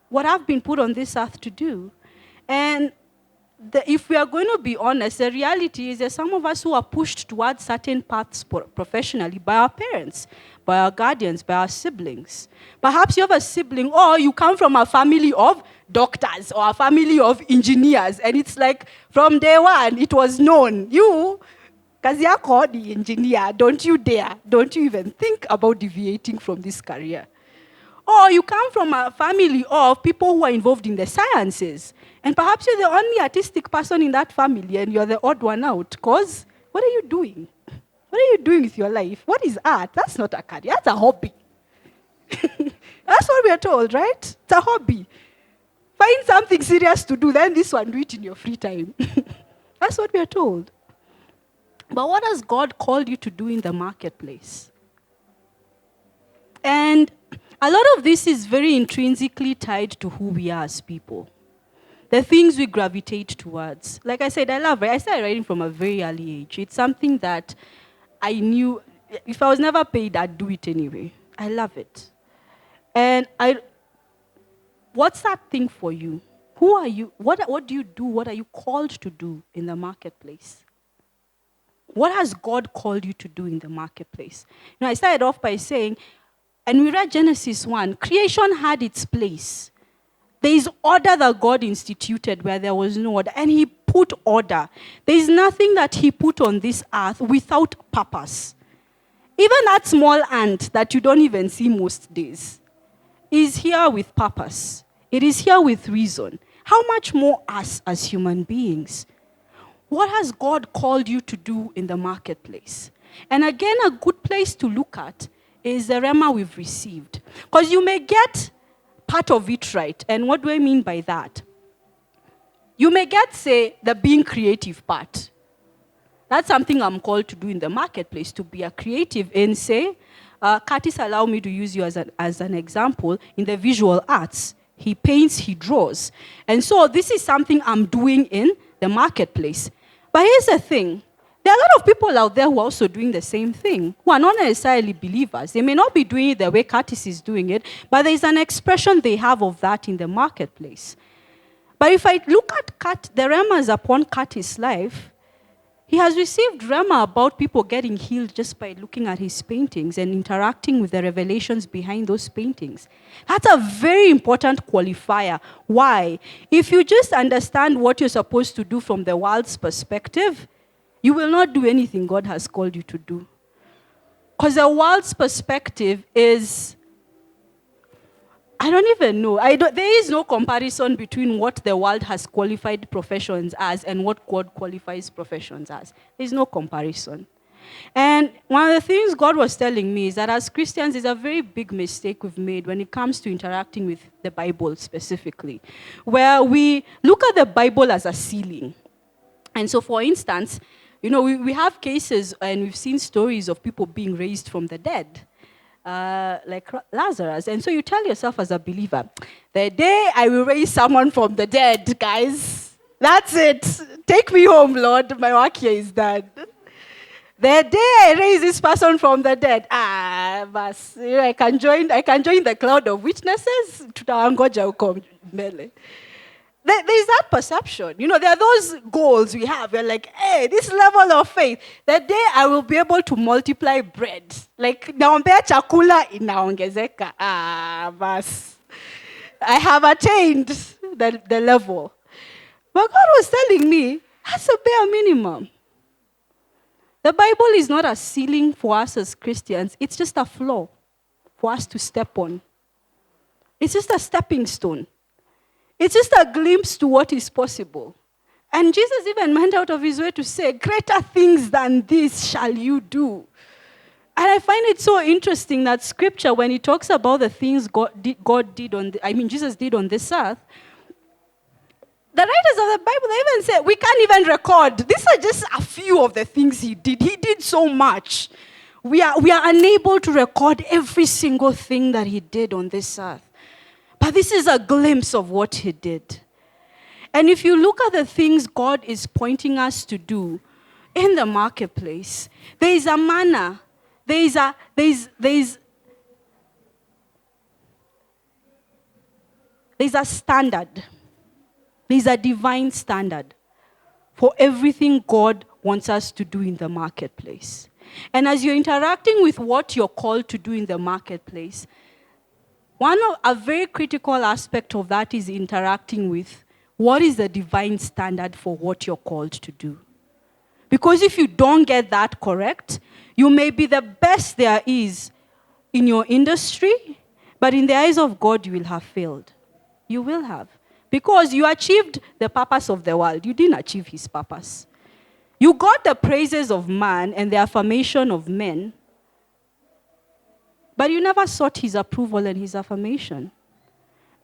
what I've been put on this earth to do. And if we are going to be honest, the reality is that some of us who are pushed towards certain paths professionally by our parents, by our guardians, by our siblings. Perhaps you have a sibling, or you come from a family of doctors or a family of engineers, and it's like from day one, it was known, you, kazi yako the engineer, don't you dare, don't you even think about deviating from this career. Or you come from a family of people who are involved in the sciences. And perhaps you're the only artistic person in that family and you're the odd one out. Because what are you doing? What are you doing with your life? What is art? That's not a career. That's a hobby. That's what we are told, right? It's a hobby. Find something serious to do, then this one, do it in your free time. That's what we are told. But what has God called you to do in the marketplace? And a lot of this is very intrinsically tied to who we are as people. The things we gravitate towards. Like I said, I started writing from a very early age. It's something that I knew, if I was never paid, I'd do it anyway. I love it. And what's that thing for you? Who are you? What do you do? What are you called to do in the marketplace? What has God called you to do in the marketplace? You know, I started off by saying, and we read Genesis 1, creation had its place. There is order that God instituted where there was no order, and he put order. There is nothing that he put on this earth without purpose. Even that small ant that you don't even see most days is here with purpose. It is here with reason. How much more us as human beings? What has God called you to do in the marketplace? And again, a good place to look at is the rema we've received. Because you may get part of it right. And what do I mean by that? You may get, say, the being creative part. That's something I'm called to do in the marketplace, to be a creative in, say, Curtis, allow me to use you as an example, in the visual arts. He paints, he draws. And so this is something I'm doing in the marketplace. But here's the thing. There are a lot of people out there who are also doing the same thing, who are not necessarily believers. They may not be doing it the way Curtis is doing it, but there's an expression they have of that in the marketplace. But if I look at the remas upon Curtis' life, he has received rema about people getting healed just by looking at his paintings and interacting with the revelations behind those paintings. That's a very important qualifier. Why? If you just understand what you're supposed to do from the world's perspective, you will not do anything God has called you to do. Because the world's perspective is, I don't even know. There is no comparison between what the world has qualified professions as and what God qualifies professions as. There's no comparison. And one of the things God was telling me is that as Christians, there's a very big mistake we've made when it comes to interacting with the Bible specifically, where we look at the Bible as a ceiling. And so, for instance, we have cases and we've seen stories of people being raised from the dead. Like Lazarus. And so you tell yourself as a believer, the day I will raise someone from the dead, guys, that's it. Take me home, Lord. My work here is done. The day I raise this person from the dead, I can join the cloud of witnesses. Tutawangoja huko mbele. There's that perception. There are those goals we have. We're like, hey, this level of faith, the day I will be able to multiply bread. Like, naombea chakula inaongezeka. Bas. I have attained the level. But God was telling me, that's a bare minimum. The Bible is not a ceiling for us as Christians. It's just a floor for us to step on. It's just a stepping stone. It's just a glimpse to what is possible. And Jesus even went out of his way to say, greater things than this shall you do. And I find it so interesting that scripture, when it talks about the things Jesus did on this earth, the writers of the Bible, they even say, we can't even record. These are just a few of the things he did. He did so much. We are unable to record every single thing that he did on this earth. But this is a glimpse of what he did. And if you look at the things God is pointing us to do in the marketplace, there is a manner, there is a standard. There's a divine standard for everything God wants us to do in the marketplace. And as you're interacting with what you're called to do in the marketplace, a very critical aspect of that is interacting with what is the divine standard for what you're called to do. Because if you don't get that correct, you may be the best there is in your industry, but in the eyes of God, you will have failed. You will have. Because you achieved the purpose of the world. You didn't achieve his purpose. You got the praises of man and the affirmation of men, but you never sought his approval and his affirmation.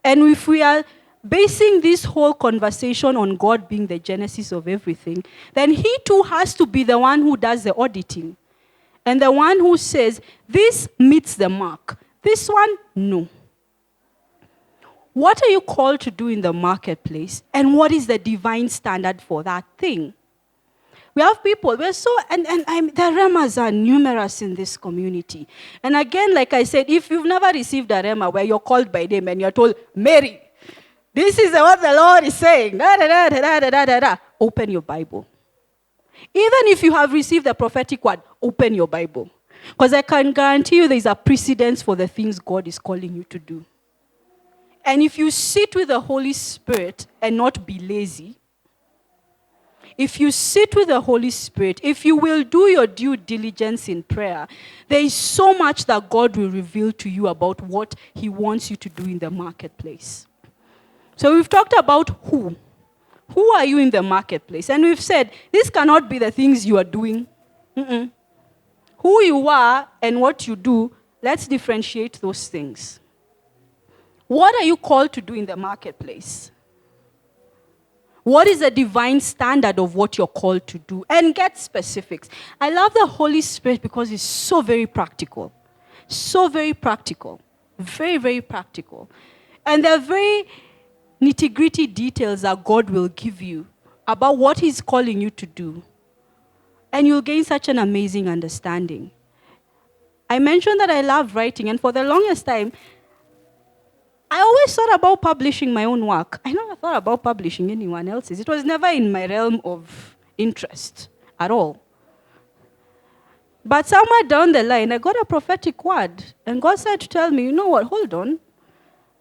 And if we are basing this whole conversation on God being the genesis of everything, then he too has to be the one who does the auditing. And the one who says, this meets the mark. This one, no. What are you called to do in the marketplace? And what is the divine standard for that thing? We have people, the remas are numerous in this community. And again, like I said, if you've never received a rema where you're called by name and you're told, Mary, this is what the Lord is saying, open your Bible. Even if you have received a prophetic word, open your Bible. Because I can guarantee you there's a precedence for the things God is calling you to do. And if you sit with the Holy Spirit and not be lazy, if you sit with the Holy Spirit, if you will do your due diligence in prayer, there is so much that God will reveal to you about what he wants you to do in the marketplace. So we've talked about who. Who are you in the marketplace? And we've said, this cannot be the things you are doing. Who you are and what you do, let's differentiate those things. What are you called to do in the marketplace? What is the divine standard of what you're called to do? And get specifics. I love the Holy Spirit because it's so very practical. So very practical. Very, very practical. And there are very nitty-gritty details that God will give you about what He's calling you to do. And you'll gain such an amazing understanding. I mentioned that I love writing, and for the longest time, I always thought about publishing my own work. I never thought about publishing anyone else's. It was never in my realm of interest at all. But somewhere down the line, I got a prophetic word. And God said to tell me, you know what, hold on.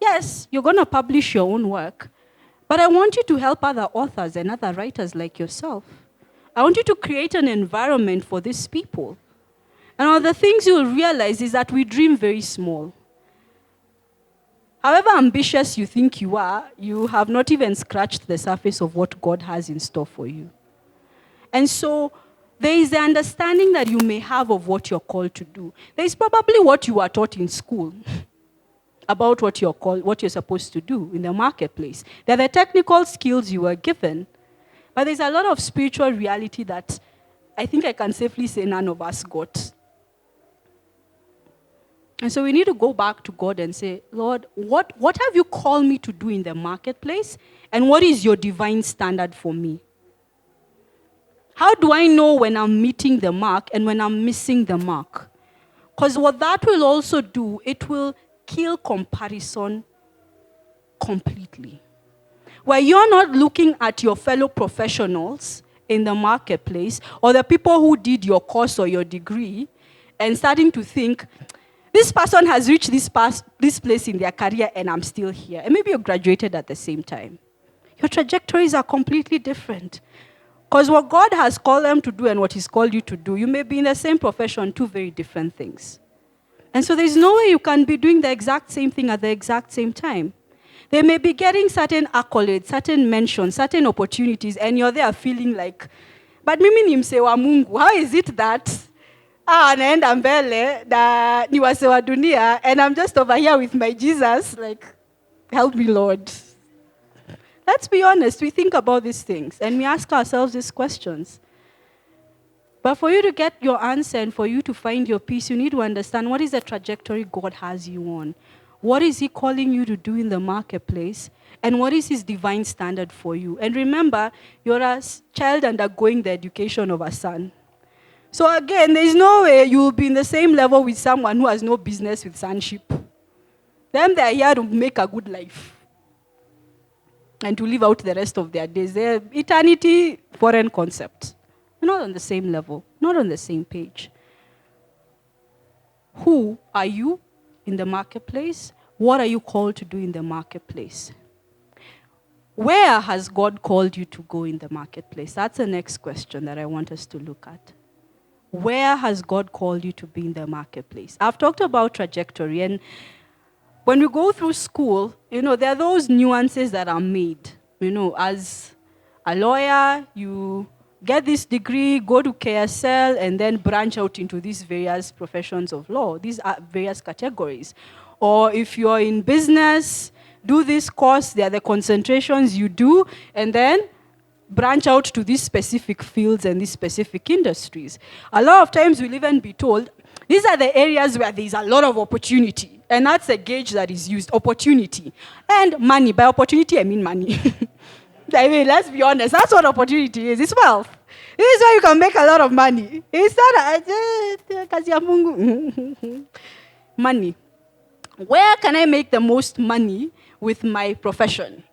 Yes, you're going to publish your own work. But I want you to help other authors and other writers like yourself. I want you to create an environment for these people. And one of the things you'll realize is that we dream very small. However ambitious you think you are, you have not even scratched the surface of what God has in store for you. And so there is the understanding that you may have of what you're called to do. There is probably what you are taught in school about what you're supposed to do in the marketplace. There are the technical skills you were given, but there's a lot of spiritual reality that I think I can safely say none of us got. And so we need to go back to God and say, Lord, what have you called me to do in the marketplace? And what is your divine standard for me? How do I know when I'm meeting the mark and when I'm missing the mark? Because what that will also do, it will kill comparison completely. Where you're not looking at your fellow professionals in the marketplace or the people who did your course or your degree and starting to think, this person has reached this place in their career and I'm still here. And maybe you graduated at the same time. Your trajectories are completely different. Because what God has called them to do and what He's called you to do, you may be in the same profession, two very different things. And so there's no way you can be doing the exact same thing at the exact same time. They may be getting certain accolades, certain mentions, certain opportunities, and you're there feeling like, but mimi ni mse wa Mungu, how is it that naenda mbele na ni wase wa dunia and I'm just over here with my Jesus, like, help me, Lord. Let's be honest, we think about these things and we ask ourselves these questions. But for you to get your answer and for you to find your peace, you need to understand what is the trajectory God has you on. What is He calling you to do in the marketplace? And what is His divine standard for you? And remember, you're a child undergoing the education of a son. So again, there's no way you will be in the same level with someone who has no business with sonship. Them, they're here to make a good life and to live out the rest of their days. They're eternity, foreign concept. We're not on the same level, not on the same page. Who are you in the marketplace? What are you called to do in the marketplace? Where has God called you to go in the marketplace? That's the next question that I want us to look at. Where has God called you to be in the marketplace? I've talked about trajectory, and when we go through school, there are those nuances that are made. As a lawyer, you get this degree, go to KSL, and then branch out into these various professions of law, these are various categories. Or if you're in business, do this course, there are the concentrations you do, and then branch out to these specific fields and these specific industries. A lot of times we'll even be told, these are the areas where there's a lot of opportunity. And that's a gauge that is used, opportunity. And money. By opportunity, I mean money. I mean, let's be honest, that's what opportunity is. It's wealth. This is where you can make a lot of money. It's not money. Where can I make the most money with my profession?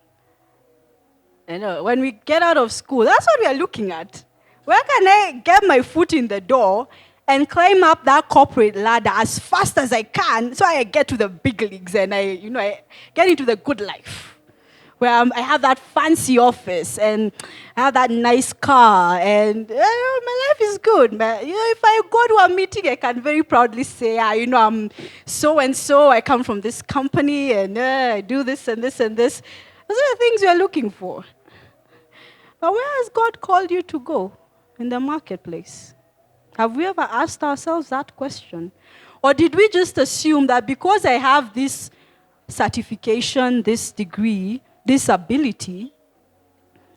When we get out of school, that's what we are looking at. Where can I get my foot in the door and climb up that corporate ladder as fast as I can so I get to the big leagues and I get into the good life? Where I have that fancy office and I have that nice car and my life is good. If I go to a meeting, I can very proudly say, I'm so-and-so, I come from this company and I do this and this and this. Those are the things we're looking for. But where has God called you to go in the marketplace? Have we ever asked ourselves that question? Or did we just assume that because I have this certification, this degree, this ability,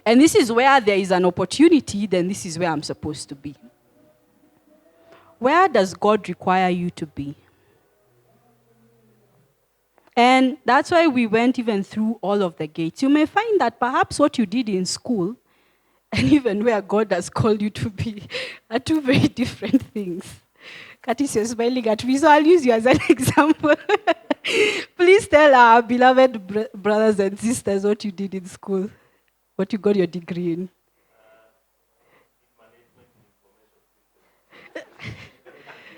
and this is where there is an opportunity, then this is where I'm supposed to be. Where does God require you to be? And that's why we went even through all of the gates. You may find that perhaps what you did in school and even where God has called you to be are two very different things. Curtis, you're smiling at me, so I'll use you as an example. Please tell our beloved brothers and sisters what you did in school, what you got your degree in.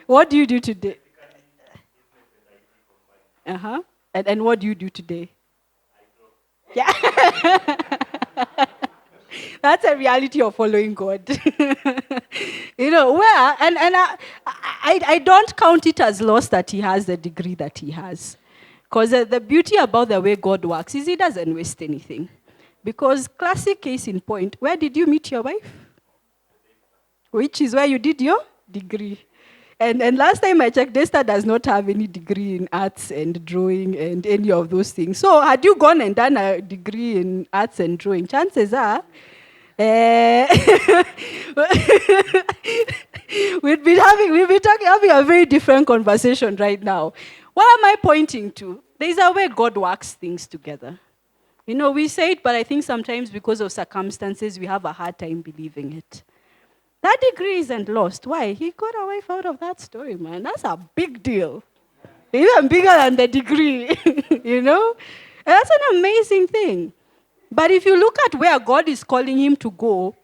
What do you do today? Uh-huh. And what do you do today? Yeah. That's a reality of following God. Where, and I don't count it as loss that he has the degree that he has. Because the beauty about the way God works is he doesn't waste anything. Because classic case in point, where did you meet your wife? Which is where you did your degree. And last time I checked, Desta does not have any degree in arts and drawing and any of those things. So had you gone and done a degree in arts and drawing, chances are, we'd be having a very different conversation right now. What am I pointing to? There's a way God works things together. We say it, but I think sometimes because of circumstances, we have a hard time believing it. That degree isn't lost. Why? He got a wife out of that story, man. That's a big deal. Even bigger than the degree, And that's an amazing thing. But if you look at where God is calling him to go,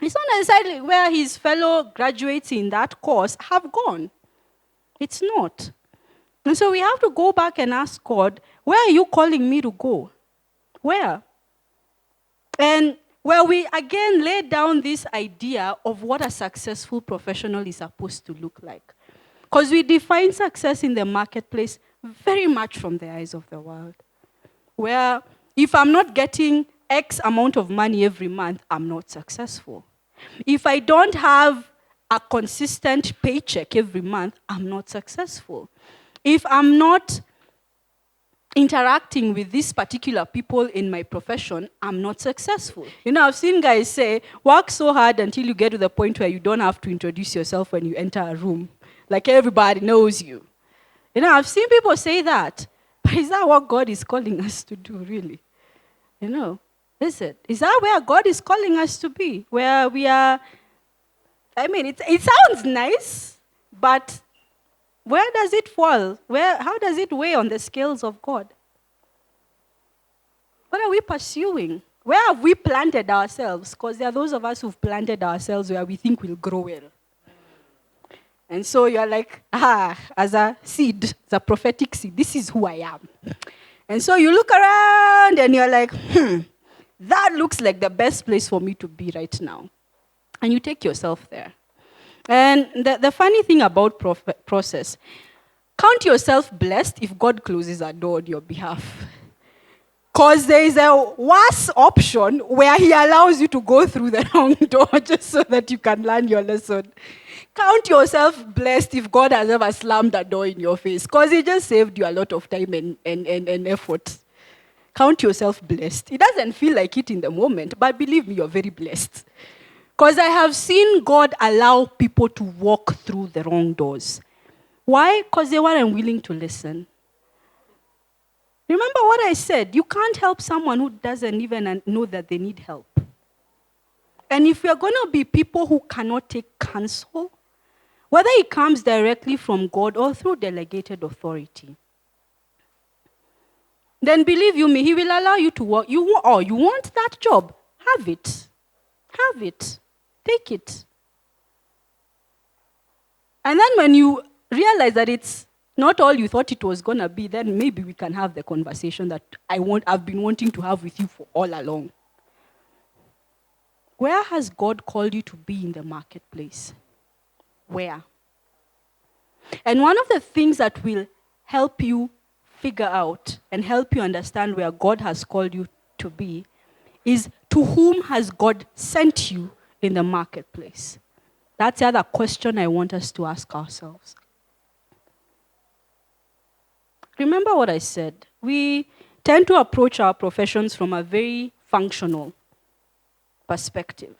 it's not necessarily where his fellow graduates in that course have gone. It's not. And so we have to go back and ask God, where are you calling me to go? Where? And where we again lay down this idea of what a successful professional is supposed to look like. Because we define success in the marketplace very much from the eyes of the world. Where if I'm not getting X amount of money every month, I'm not successful. If I don't have a consistent paycheck every month, I'm not successful. If I'm not interacting with these particular people in my profession, I'm not successful. I've seen guys say, work so hard until you get to the point where you don't have to introduce yourself when you enter a room. Like everybody knows you. I've seen people say that. But is that what God is calling us to do, really? Is it? Is that where God is calling us to be? Where we are, it sounds nice, but where does it fall? How does it weigh on the scales of God? What are we pursuing? Where have we planted ourselves? Because there are those of us who've planted ourselves where we think we'll grow well. And so you're like, as a seed, as a prophetic seed, this is who I am. And so you look around and you're like, that looks like the best place for me to be right now. And you take yourself there. And the funny thing about process, count yourself blessed if God closes a door on your behalf. Because there is a worse option where he allows you to go through the wrong door just so that you can learn your lesson. Count yourself blessed if God has ever slammed a door in your face, because he just saved you a lot of time and effort. Count yourself blessed. It doesn't feel like it in the moment, but believe me, you're very blessed. Because I have seen God allow people to walk through the wrong doors. Why? Because they weren't willing to listen. Remember what I said, you can't help someone who doesn't even know that they need help. And if we're going to be people who cannot take counsel, whether it comes directly from God or through delegated authority, then believe you me, he will allow you to work. You want that job? Have it. Have it. Take it. And then when you realize that it's not all you thought it was going to be, then maybe we can have the conversation that I've been wanting to have with you for all along. Where has God called you to be in the marketplace? Where? And one of the things that will help you figure out and help you understand where God has called you to be is, to whom has God sent you in the marketplace? That's the other question I want us to ask ourselves. Remember what I said. We tend to approach our professions from a very functional perspective.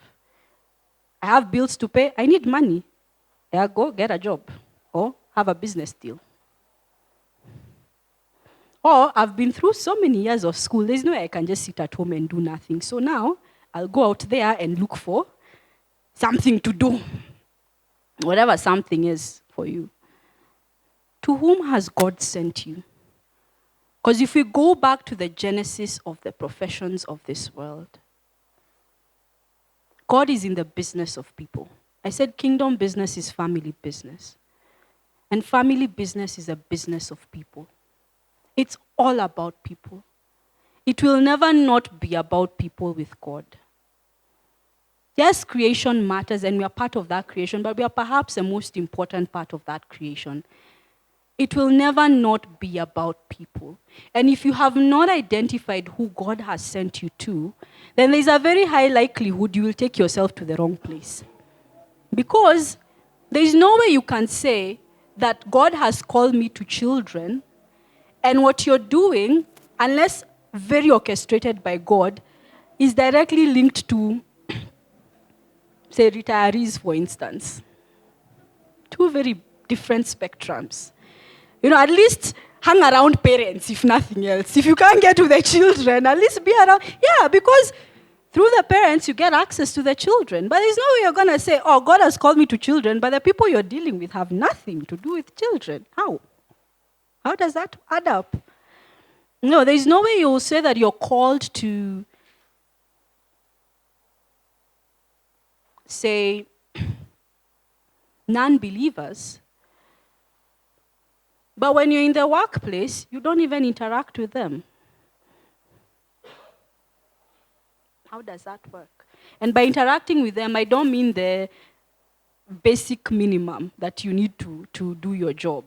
I have bills to pay. I need money. Yeah, go get a job or have a business deal. Or I've been through so many years of school, there's no way I can just sit at home and do nothing. So now I'll go out there and look for something to do, whatever something is for you. To whom has God sent you? Because if we go back to the genesis of the professions of this world, God is in the business of people. I said kingdom business is family business. And family business is a business of people. It's all about people. It will never not be about people with God. Yes, creation matters and we are part of that creation, but we are perhaps the most important part of that creation. It will never not be about people. And if you have not identified who God has sent you to, then there's a very high likelihood you will take yourself to the wrong place. Because there's no way you can say that God has called me to children, and what you're doing, unless very orchestrated by God, is directly linked to, say, retirees, for instance. Two very different spectrums. At least hang around parents, if nothing else. If you can't get to the children, at least be around. Yeah, because through the parents, you get access to the children. But there's no way you're going to say, oh, God has called me to children, but the people you're dealing with have nothing to do with children. How? How does that add up? No, there's no way you'll say that you're called to, say, non-believers, but when you're in the workplace, you don't even interact with them. How does that work? And by interacting with them, I don't mean the basic minimum that you need to do your job.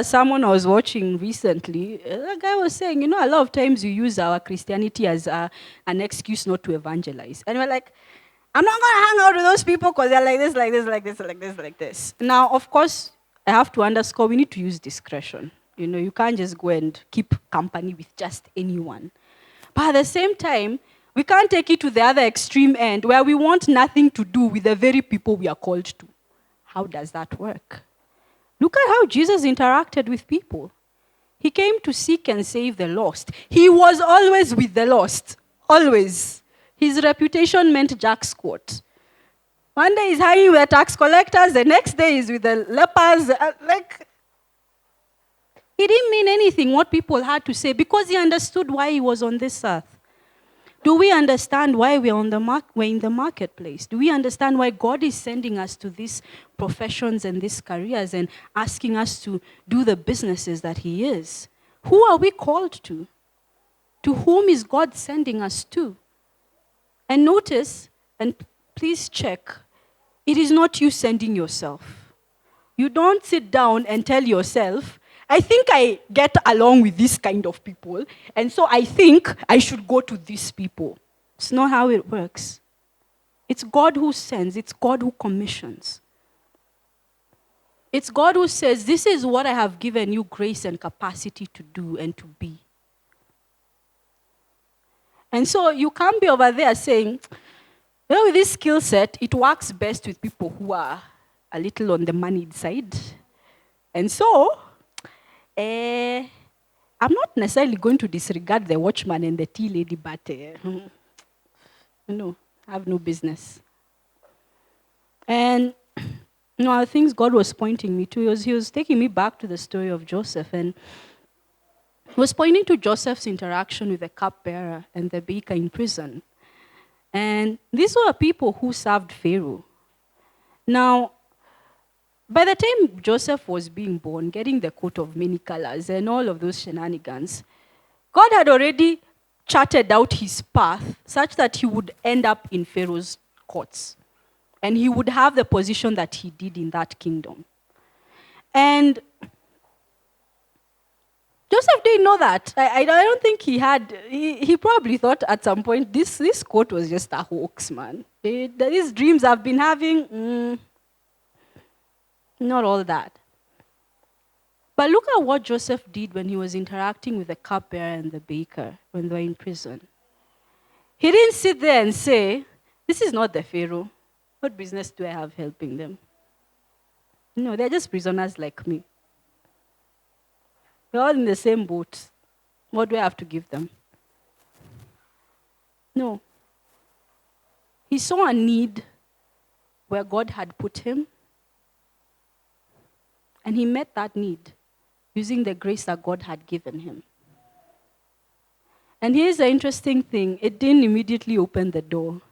Someone I was watching recently, a guy was saying, a lot of times you use our Christianity as an excuse not to evangelize. And we're like, I'm not going to hang out with those people because they're like this, like this, like this, like this, like this. Now, of course, I have to underscore, we need to use discretion. You can't just go and keep company with just anyone. But at the same time, we can't take it to the other extreme end where we want nothing to do with the very people we are called to. How does that work? Look at how Jesus interacted with people. He came to seek and save the lost. He was always with the lost. Always. His reputation meant jack squat. One day he's hanging with the tax collectors, the next day he's with the lepers. He didn't mean anything what people had to say because he understood why he was on this earth. Do we understand why we're in the marketplace? Do we understand why God is sending us to these professions and these careers and asking us to do the businesses that He is? Who are we called to? To whom is God sending us to? And notice, and please check, it is not you sending yourself. You don't sit down and tell yourself, I think I get along with this kind of people, and so I think I should go to these people. It's not how it works. It's God who sends. It's God who commissions. It's God who says, this is what I have given you grace and capacity to do and to be. And so you can't be over there saying, with this skill set, it works best with people who are a little on the moneyed side. And so, I'm not necessarily going to disregard the watchman and the tea lady, but I have no business. And the things God was pointing me to, he was taking me back to the story of Joseph, and he was pointing to Joseph's interaction with the cupbearer and the baker in prison. And these were people who served Pharaoh. Now, by the time Joseph was being born, getting the coat of many colors and all of those shenanigans, God had already charted out his path such that he would end up in Pharaoh's courts. And he would have the position that he did in that kingdom. And Joseph didn't know that. I don't think he had. He probably thought at some point, this court was just a hoax, man. These dreams I've been having, not all that. But look at what Joseph did when he was interacting with the cupbearer and the baker when they were in prison. He didn't sit there and say, this is not the Pharaoh. What business do I have helping them? No, they're just prisoners like me. We're all in the same boat. What do I have to give them? No. He saw a need where God had put him, and he met that need using the grace that God had given him. And here's the interesting thing. It didn't immediately open the door.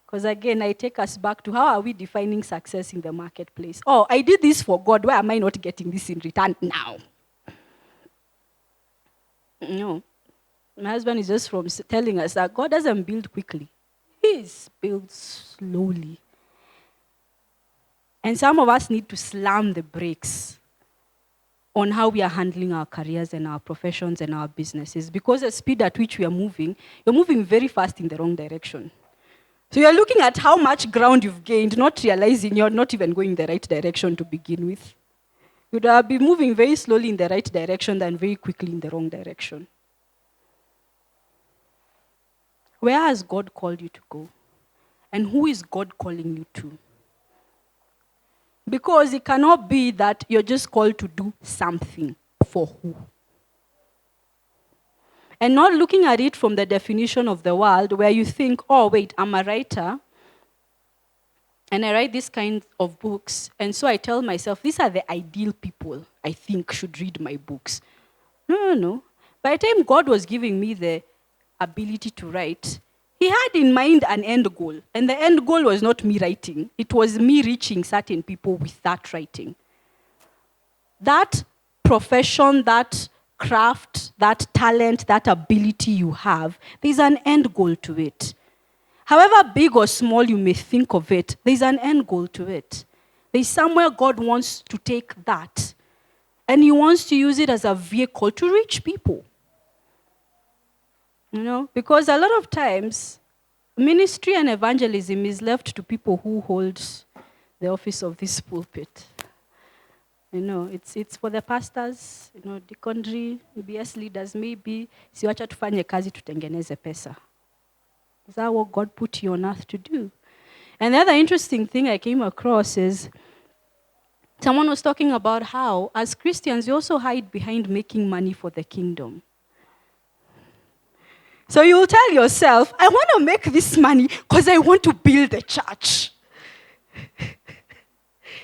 Because again, I take us back to how are we defining success in the marketplace? Oh, I did this for God. Why am I not getting this in return now? No. My husband is just from telling us that God doesn't build quickly. He builds slowly. And some of us need to slam the brakes on how we are handling our careers and our professions and our businesses. Because the speed at which we are moving, you're moving very fast in the wrong direction. So you're looking at how much ground you've gained, not realizing you're not even going the right direction to begin with. You'd be moving very slowly in the right direction than very quickly in the wrong direction. Where has God called you to go? And who is God calling you to? Because it cannot be that you're just called to do something. For who? And not looking at it from the definition of the world where you think, oh, wait, I'm a writer, and I write this kind of books, and so I tell myself, these are the ideal people I think should read my books. No. By the time God was giving me the ability to write, he had in mind an end goal. And the end goal was not me writing. It was me reaching certain people with that writing. That profession, that craft, that talent, that ability you have, there's an end goal to it. However big or small you may think of it, there's an end goal to it. There's somewhere God wants to take that. And he wants to use it as a vehicle to reach people. Because a lot of times, ministry and evangelism is left to people who hold the office of this pulpit. It's for the pastors, deaconry, BS leaders, maybe, siwacha tufanye kazi tutengeneze pesa. Is that what God put you on earth to do? And the other interesting thing I came across is someone was talking about how, as Christians, we also hide behind making money for the kingdom. So you'll tell yourself, I want to make this money because I want to build a church.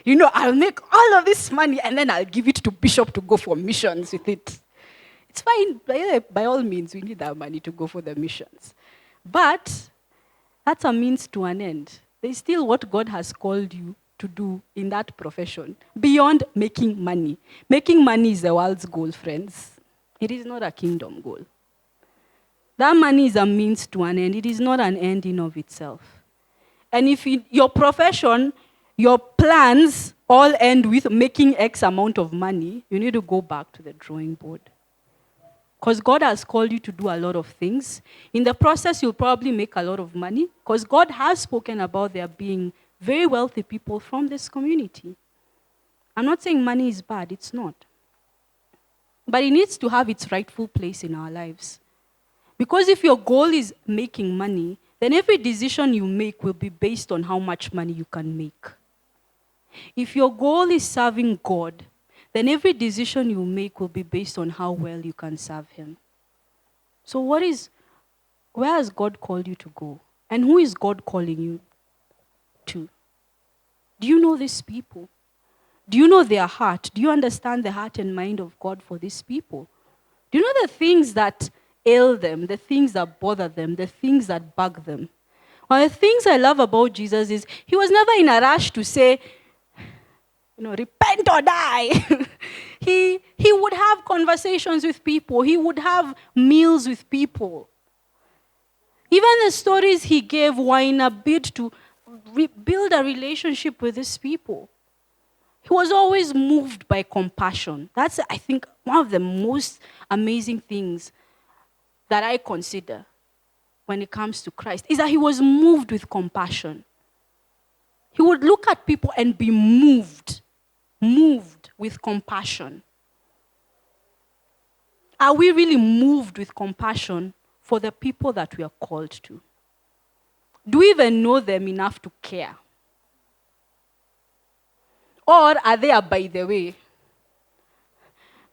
I'll make all of this money and then I'll give it to Bishop to go for missions with it. It's fine. By all means, we need that money to go for the missions. But that's a means to an end. There's still what God has called you to do in that profession, beyond making money. Making money is the world's goal, friends. It is not a kingdom goal. That money is a means to an end. It is not an end in of itself. And if your profession, your plans all end with making X amount of money, you need to go back to the drawing board. Because God has called you to do a lot of things. In the process, you'll probably make a lot of money. Because God has spoken about there being very wealthy people from this community. I'm not saying money is bad. It's not. But it needs to have its rightful place in our lives. Because if your goal is making money, then every decision you make will be based on how much money you can make. If your goal is serving God, then every decision you make will be based on how well you can serve him. So where has God called you to go? And who is God calling you to? Do you know these people? Do you know their heart? Do you understand the heart and mind of God for these people? Do you know the things that ail them, the things that bother them, the things that bug them? One of the things I love about Jesus is he was never in a rush to say, repent or die. He would have conversations with people. He would have meals with people. Even the stories he gave were in a bid to build a relationship with these people. He was always moved by compassion. That's, I think, one of the most amazing things that I consider when it comes to Christ, is that he was moved with compassion. He would look at people and be moved with compassion. Are we really moved with compassion for the people that we are called to? Do we even know them enough to care? Or are they a by the way?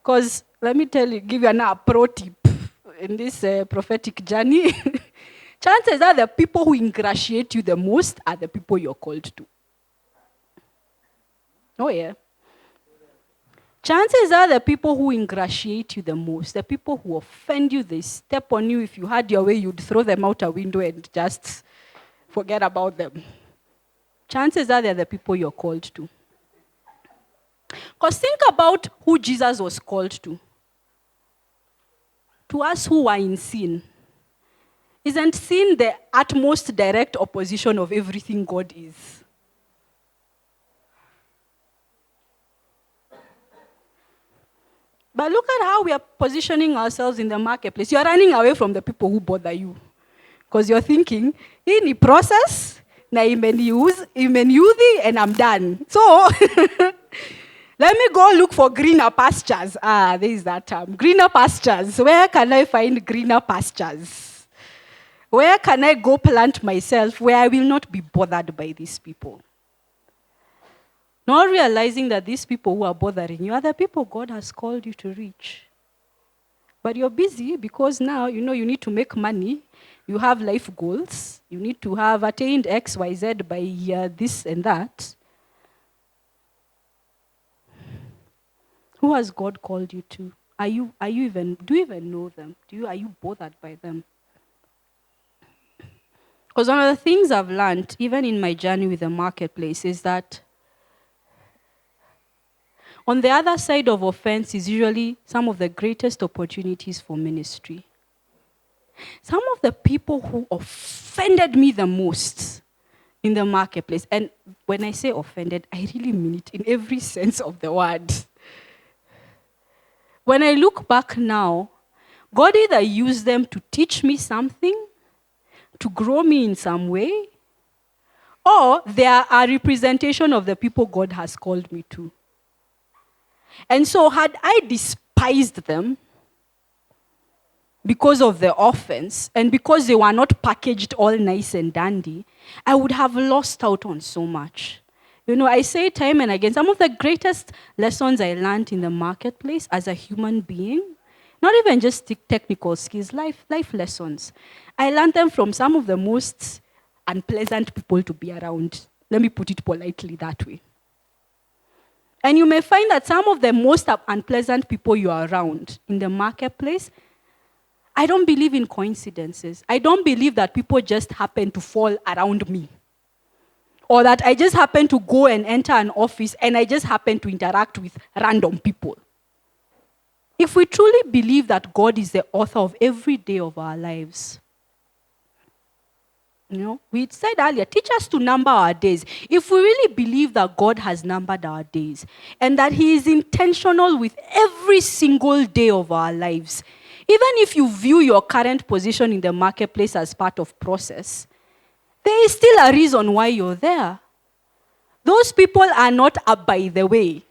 Because let me give you a pro tip in this prophetic journey. Chances are the people who ingratiate you the most are the people you're called to. Oh, yeah. Chances are the people who ingratiate you the most, the people who offend you, they step on you. If you had your way, you'd throw them out a window and just forget about them. Chances are they're the people you're called to. Because think about who Jesus was called to. To us who are in sin. Isn't sin the utmost direct opposition of everything God is? But look at how we are positioning ourselves in the marketplace. You are running away from the people who bother you. Because you're thinking, in the process, na imeniudhi and I'm done. So, let me go look for greener pastures. There is that term. Greener pastures. Where can I find greener pastures? Where can I go plant myself where I will not be bothered by these people? Not realizing that these people who are bothering you are the people God has called you to reach. But you're busy because now you need to make money. You have life goals. You need to have attained X, Y, Z by this and that. Who has God called you to? Do you even know them? Are you bothered by them? Because one of the things I've learned, even in my journey with the marketplace, is that on the other side of offense is usually some of the greatest opportunities for ministry. Some of the people who offended me the most in the marketplace, and when I say offended, I really mean it in every sense of the word. When I look back now, God either used them to teach me something, to grow me in some way, or they are a representation of the people God has called me to. And so had I despised them because of the offense and because they were not packaged all nice and dandy, I would have lost out on so much. I say time and again, some of the greatest lessons I learned in the marketplace as a human being, not even just technical skills, life lessons. I learned them from some of the most unpleasant people to be around. Let me put it politely that way. And you may find that some of the most unpleasant people you are around in the marketplace, I don't believe in coincidences. I don't believe that people just happen to fall around me. Or that I just happen to go and enter an office and I just happen to interact with random people. If we truly believe that God is the author of every day of our lives, we said earlier, teach us to number our days. If we really believe that God has numbered our days and that He is intentional with every single day of our lives, even if you view your current position in the marketplace as part of process, there is still a reason why you're there. Those people are not a by the way.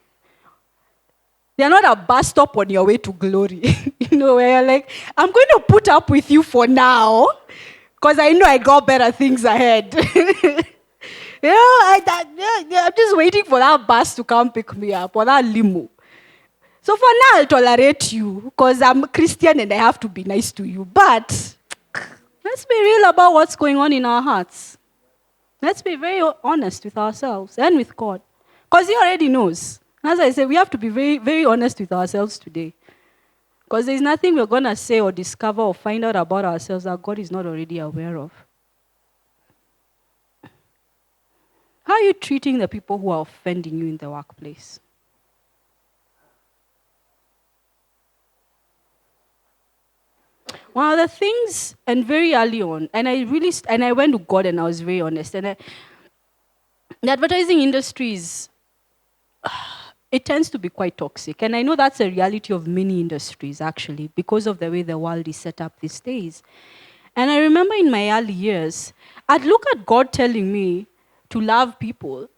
They're not a bus stop on your way to glory. Where you're like, I'm going to put up with you for now because I know I got better things ahead. I'm just waiting for that bus to come pick me up or that limo. So for now, I'll tolerate you because I'm a Christian and I have to be nice to you. But let's be real about what's going on in our hearts. Let's be very honest with ourselves and with God. Because He already knows. As I say, we have to be very, very honest with ourselves today. Because there's nothing we're going to say or discover or find out about ourselves that God is not already aware of. How are you treating the people who are offending you in the workplace? One of the things, and very early on, and I went to God and I was very honest, and the advertising industry it tends to be quite toxic. And I know that's a reality of many industries, actually, because of the way the world is set up these days. And I remember in my early years, I'd look at God telling me to love people,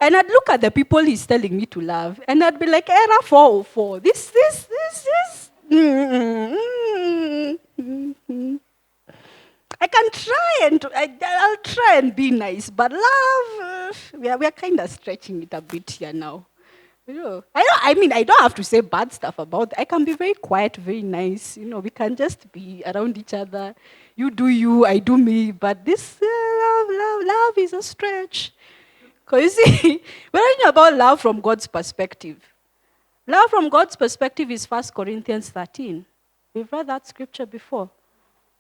and I'd look at the people He's telling me to love, and I'd be like, error 404, this. I can try and I'll try and be nice, but love, we are kind of stretching it a bit here now. I don't have to say bad stuff about it. I can be very quiet, very nice. We can just be around each other. You do you, I do me. But this love is a stretch. Because you see, we're talking about love from God's perspective. Love from God's perspective is 1 Corinthians 13. We've read that scripture before.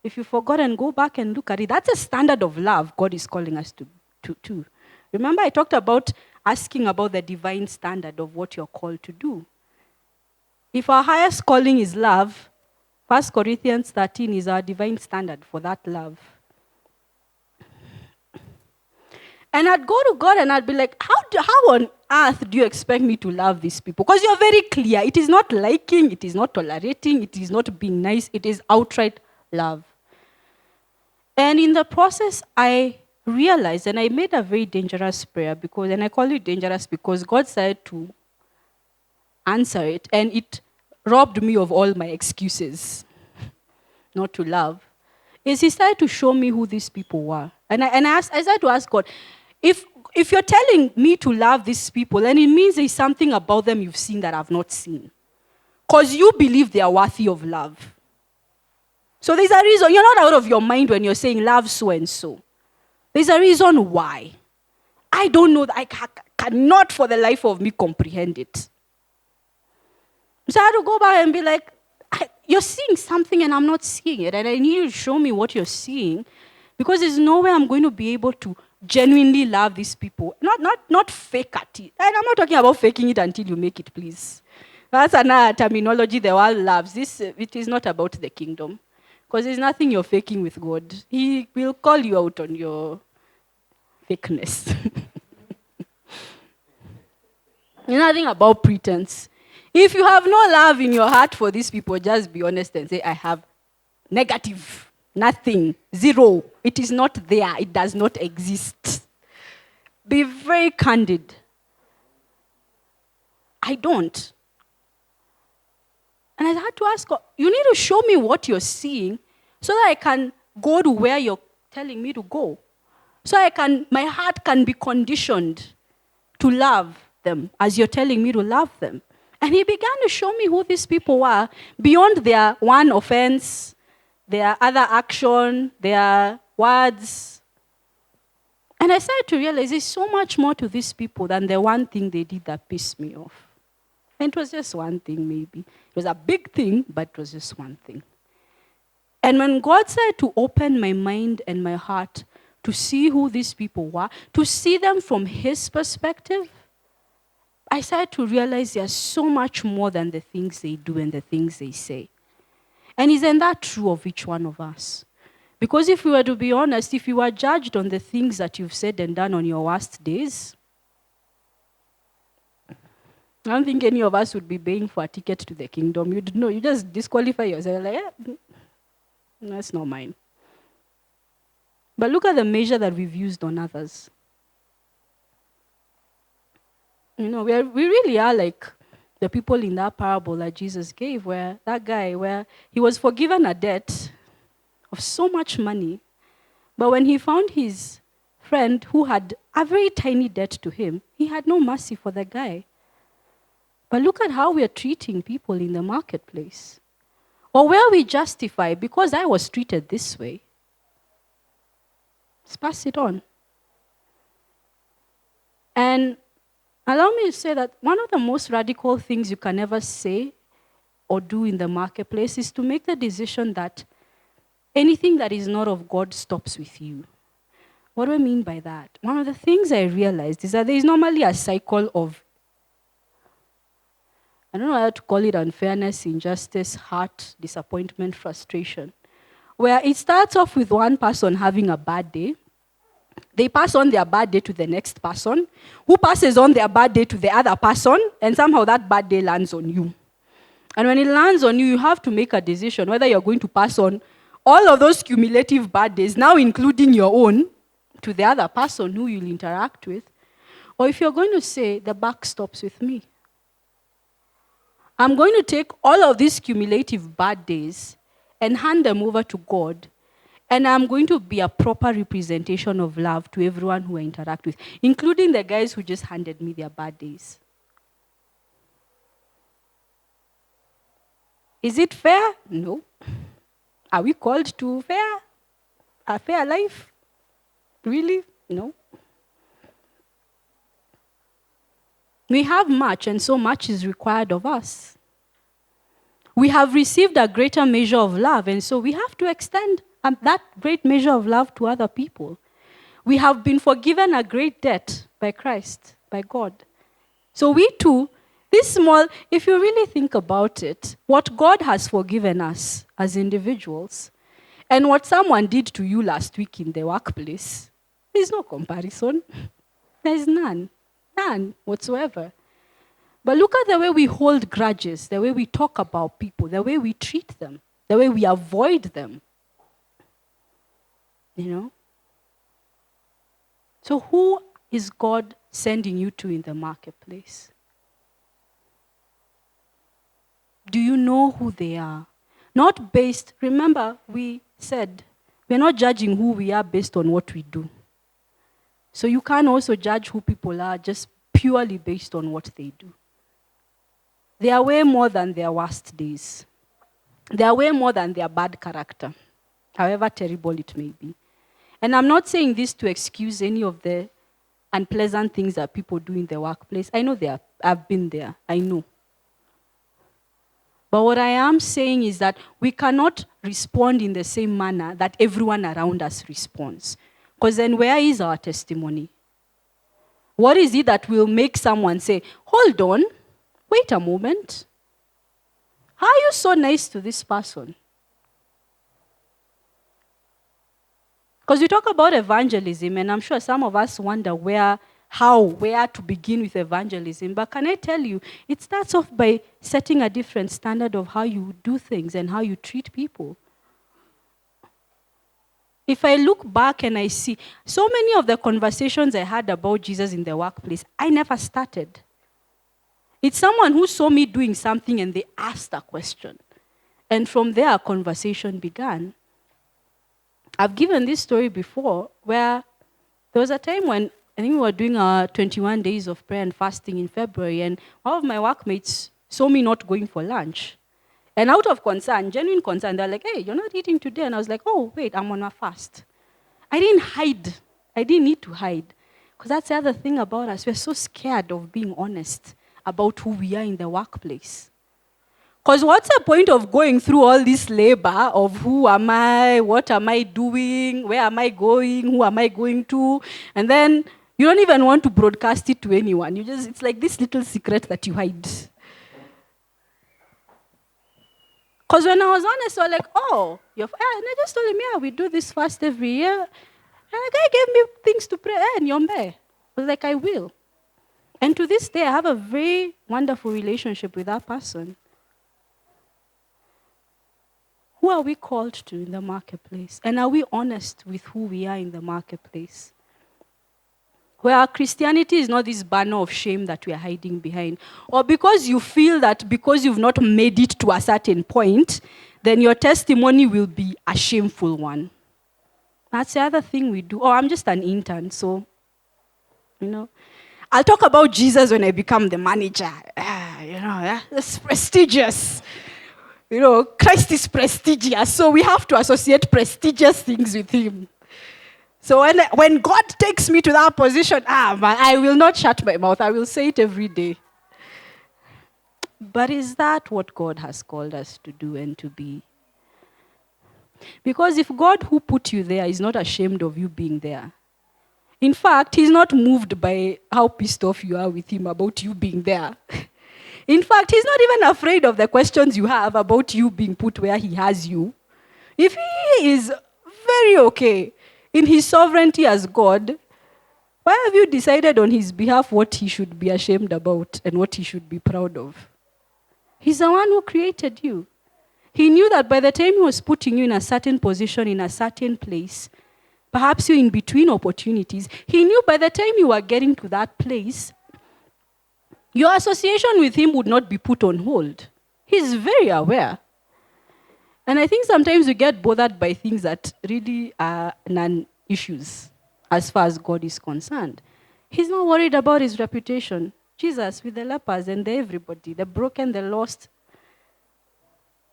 If you've forgotten, go back and look at it. That's a standard of love God is calling us to. Remember, I talked about asking about the divine standard of what you're called to do. If our highest calling is love, 1 Corinthians 13 is our divine standard for that love. And I'd go to God and I'd be like, how on earth do you expect me to love these people? Because you're very clear. It is not liking, it is not tolerating, it is not being nice, it is outright love. And in the process, I realized, and I made a very dangerous prayer, and I call it dangerous because God said to answer it, and it robbed me of all my excuses not to love. Is He started to show me who these people were. And I started to ask God, if you're telling me to love these people, then it means there's something about them you've seen that I've not seen. Because you believe they are worthy of love. So there's a reason. You're not out of your mind when you're saying love so and so. There's a reason why. I don't know. I cannot for the life of me comprehend it. So I had to go back and be like, you're seeing something and I'm not seeing it. And I need you to show me what you're seeing. Because there's no way I'm going to be able to genuinely love these people. Not fake it. And I'm not talking about faking it until you make it, please. That's another terminology the world loves. It is not about the kingdom. Because there's nothing you're faking with God. He will call you out on your fakeness. There's nothing about pretense. If you have no love in your heart for these people, just be honest and say, I have negative, nothing, zero. It is not there. It does not exist. Be very candid. I don't. And I had to ask God, you need to show me what you're seeing so that I can go to where you're telling me to go. So my heart can be conditioned to love them as you're telling me to love them. And He began to show me who these people were beyond their one offense, their other action, their words. And I started to realize there's so much more to these people than the one thing they did that pissed me off. And it was just one thing, maybe. It was a big thing, but it was just one thing. And when God started to open my mind and my heart to see who these people were, to see them from His perspective, I started to realize there's so much more than the things they do and the things they say. And isn't that true of each one of us? Because if we were to be honest, if you were judged on the things that you've said and done on your worst days, I don't think any of us would be paying for a ticket to the kingdom. You'd know, you just disqualify yourself. Like, that's not mine. But look at the measure that we've used on others. We really are like the people in that parable that Jesus gave, where that guy, where he was forgiven a debt of so much money, but when he found his friend who had a very tiny debt to him, he had no mercy for the guy. But look at how we are treating people in the marketplace. Or where we justify, because I was treated this way. Let's pass it on. And allow me to say that one of the most radical things you can ever say or do in the marketplace is to make the decision that anything that is not of God stops with you. What do I mean by that? One of the things I realized is that there is normally a cycle of, I don't know how to call it, unfairness, injustice, hurt, disappointment, frustration, where it starts off with one person having a bad day. They pass on their bad day to the next person, who passes on their bad day to the other person, and somehow that bad day lands on you. And when it lands on you, you have to make a decision whether you're going to pass on all of those cumulative bad days, now including your own, to the other person who you'll interact with, or if you're going to say, the buck stops with me. I'm going to take all of these cumulative bad days and hand them over to God And I'm going to be a proper representation of love to everyone who I interact with, including the guys who just handed me their bad days. Is it fair? No. Are we called to a fair life? Really? No. We have much, and so much is required of us. We have received a greater measure of love, and so we have to extend that great measure of love to other people. We have been forgiven a great debt by Christ, by God. So we too, this small, if you really think about it, what God has forgiven us as individuals and what someone did to you last week in the workplace, there's no comparison. There's none whatsoever. But look at the way we hold grudges, the way we talk about people, the way we treat them, the way we avoid them. You know? So who is God sending you to in the marketplace? Do you know who they are? Not based, remember we said, we're not judging who we are based on what we do. So you can't also judge who people are just purely based on what they do. They are way more than their worst days. They are way more than their bad character, however terrible it may be. And I'm not saying this to excuse any of the unpleasant things that people do in the workplace. I know I've been there. I know. But what I am saying is that we cannot respond in the same manner that everyone around us responds. Because then where is our testimony? What is it that will make someone say, hold on, wait a moment. How are you so nice to this person? Because we talk about evangelism, and I'm sure some of us wonder where to begin with evangelism. But can I tell you, it starts off by setting a different standard of how you do things and how you treat people. If I look back and I see so many of the conversations I had about Jesus in the workplace, I never started. It's someone who saw me doing something and they asked a question. And from there, a conversation began. I've given this story before where there was a time when I think we were doing our 21 days of prayer and fasting in February, and one of my workmates saw me not going for lunch. And out of concern, genuine concern, they're like, hey, you're not eating today. And I was like, oh, wait, I'm on a fast. I didn't hide. I didn't need to hide. Because that's the other thing about us. We're so scared of being honest about who we are in the workplace. Because what's the point of going through all this labor of who am I, what am I doing, where am I going, who am I going to, and then you don't even want to broadcast it to anyone. It's like this little secret that you hide. Because when I was honest, I was like, oh, and I just told him, yeah, we do this fast every year. And the guy gave me things to pray, and Yombe. I was like, I will. And to this day, I have a very wonderful relationship with that person. Who are we called to in the marketplace? And are we honest with who we are in the marketplace? Where our Christianity is not this banner of shame that we are hiding behind. Or because you feel that because you've not made it to a certain point, then your testimony will be a shameful one. That's the other thing we do. Oh, I'm just an intern, so, I'll talk about Jesus when I become the manager. It's prestigious. Christ is prestigious, so we have to associate prestigious things with him. So when God takes me to that position, I will not shut my mouth. I will say it every day. But is that what God has called us to do and to be? Because if God who put you there is not ashamed of you being there, in fact, he's not moved by how pissed off you are with him about you being there. In fact, he's not even afraid of the questions you have about you being put where he has you. If he is very okay in his sovereignty as God, why have you decided on his behalf what he should be ashamed about and what he should be proud of? He's the one who created you. He knew that by the time he was putting you in a certain position, in a certain place, perhaps you're in between opportunities, he knew by the time you were getting to that place, your association with him would not be put on hold. He's very aware. And I think sometimes we get bothered by things that really are non-issues as far as God is concerned. He's not worried about his reputation. Jesus, with the lepers and everybody, the broken, the lost,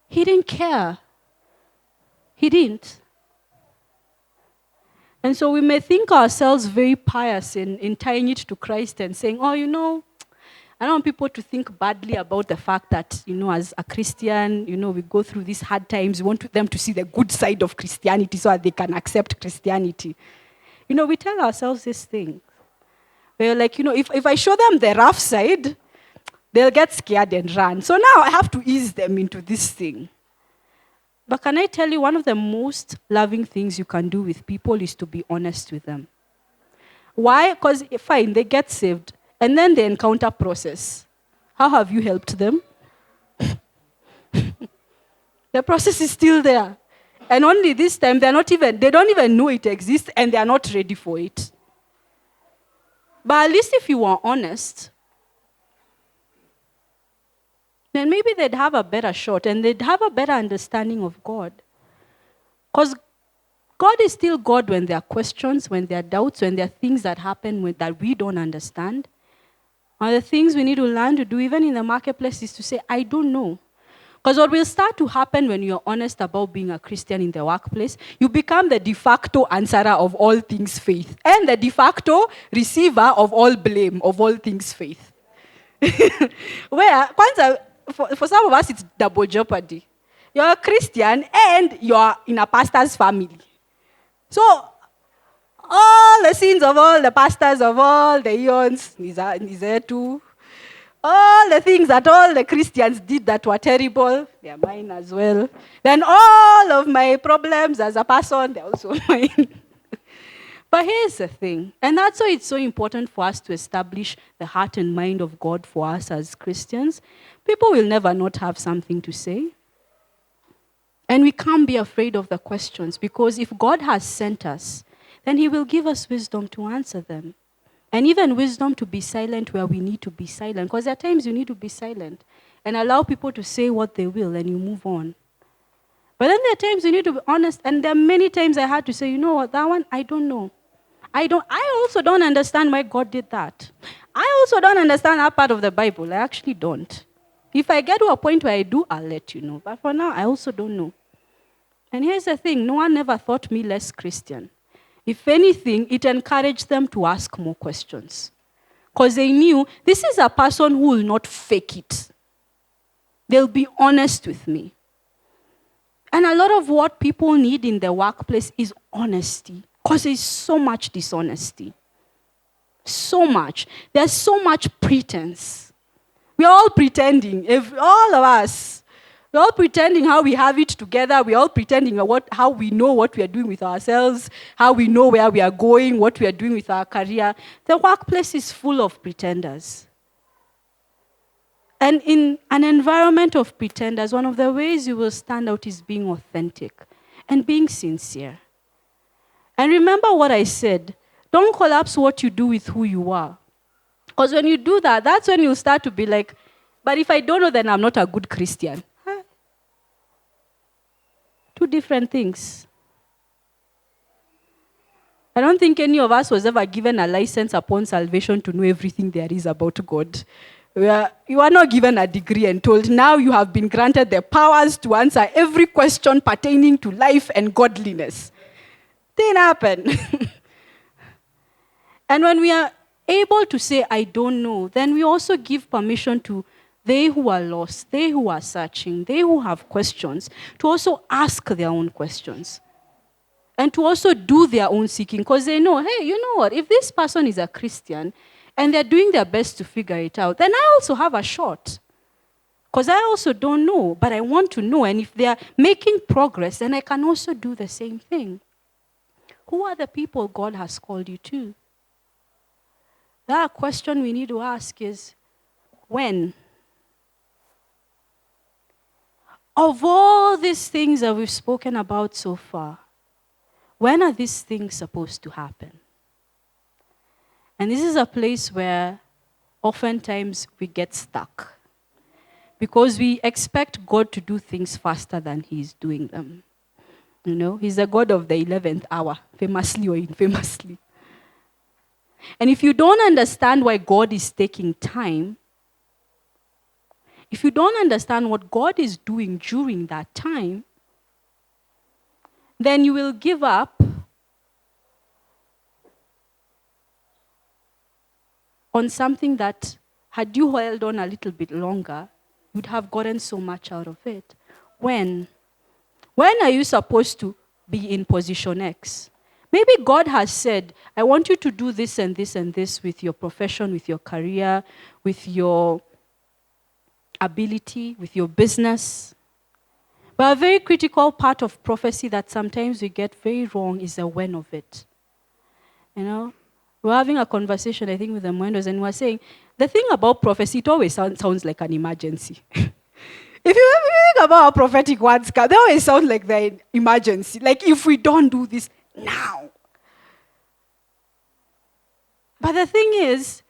he didn't care. He didn't. And so we may think ourselves very pious in tying it to Christ and saying, oh, I don't want people to think badly about the fact that, as a Christian, we go through these hard times. We want them to see the good side of Christianity so that they can accept Christianity. We tell ourselves this thing. We're like, if I show them the rough side, they'll get scared and run. So now I have to ease them into this thing. But can I tell you, one of the most loving things you can do with people is to be honest with them. Why? Because, fine, they get saved, and then they encounter process. How have you helped them? The process is still there. And only this time, they don't even know it exists, and they are not ready for it. But at least if you are honest, then maybe they'd have a better shot and they'd have a better understanding of God. Because God is still God when there are questions, when there are doubts, when there are things that happen that we don't understand. One of the things we need to learn to do, even in the marketplace, is to say, I don't know. Because what will start to happen when you're honest about being a Christian in the workplace, you become the de facto answerer of all things faith and the de facto receiver of all blame of all things faith. Where, for some of us, it's double jeopardy. You're a Christian and you're in a pastor's family. So, all the sins of all the pastors of all the eons is there too. All the things that all the Christians did that were terrible, they are mine as well. Then all of my problems as a person, they're also mine. But here's the thing, and that's why it's so important for us to establish the heart and mind of God for us as Christians. People will never not have something to say. And we can't be afraid of the questions, because if God has sent us, then he will give us wisdom to answer them. And even wisdom to be silent where we need to be silent. Because at times you need to be silent and allow people to say what they will and you move on. But then there are times you need to be honest. And there are many times I had to say, you know what, that one, I don't know. I also don't understand why God did that. I also don't understand that part of the Bible. I actually don't. If I get to a point where I do, I'll let you know. But for now, I also don't know. And here's the thing, no one ever thought me less Christian. If anything, it encouraged them to ask more questions. Because they knew this is a person who will not fake it. They'll be honest with me. And a lot of what people need in the workplace is honesty. Because there's so much dishonesty. So much. There's so much pretense. We're all pretending, all of us. We're all pretending how we have it together. We're all pretending how we know what we are doing with ourselves, how we know where we are going, what we are doing with our career. The workplace is full of pretenders. And in an environment of pretenders, one of the ways you will stand out is being authentic and being sincere. And remember what I said. Don't collapse what you do with who you are. Because when you do that, that's when you'll start to be like, but if I don't know, then I'm not a good Christian. Two different things. I don't think any of us was ever given a license upon salvation to know everything there is about God. You are not given a degree and told, now you have been granted the powers to answer every question pertaining to life and godliness. Didn't happen. And when we are able to say, I don't know, then we also give permission to they who are lost, they who are searching, they who have questions, to also ask their own questions. And to also do their own seeking. Because they know, hey, you know what? If this person is a Christian and they're doing their best to figure it out, then I also have a shot. Because I also don't know, but I want to know. And if they're making progress, then I can also do the same thing. Who are the people God has called you to? That question we need to ask is, when? Of all these things that we've spoken about so far, when are these things supposed to happen? And this is a place where oftentimes we get stuck. because we expect God to do things faster than He's doing them. You know, He's the God of the 11th hour, famously or infamously. And if you don't understand why God is taking time, if you don't understand what God is doing during that time, then you will give up on something that, had you held on a little bit longer, you'd have gotten so much out of it. When are you supposed to be in position X? Maybe God has said, I want you to do this and this and this with your profession, with your career, with your ability, with your business. But a very critical part of prophecy that sometimes we get very wrong is the when of it. You know, we're having a conversation, I think, with the Mwendos, and we're saying, the thing about prophecy, it always sounds like an emergency. If you think about how prophetic words come, they always sound like they're an emergency. Like, if we don't do this now. But the thing is,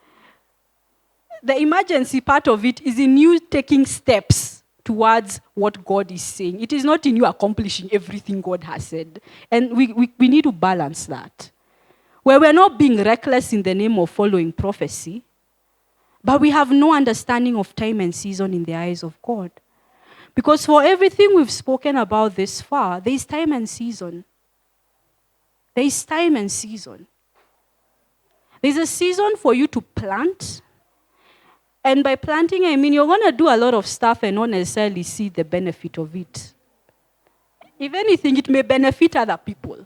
the emergency part of it is in you taking steps towards what God is saying. It is not in you accomplishing everything God has said. And we need to balance that. Where we're not being reckless in the name of following prophecy, but we have no understanding of time and season in the eyes of God. Because for everything we've spoken about this far, there is time and season. There is time and season. There's a season for you to plant. And by planting, I mean you're going to do a lot of stuff and not necessarily see the benefit of it. If anything, it may benefit other people,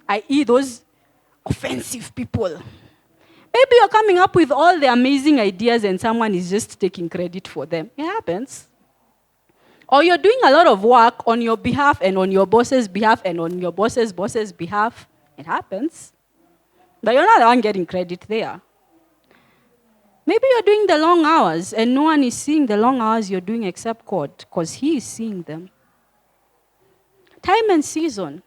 i.e. those offensive people. Maybe you're coming up with all the amazing ideas and someone is just taking credit for them. It happens. Or you're doing a lot of work on your behalf and on your boss's behalf and on your boss's behalf. It happens. But you're not the one getting credit there. Maybe you're doing the long hours and no one is seeing the long hours you're doing except God, because He is seeing them. Time and season.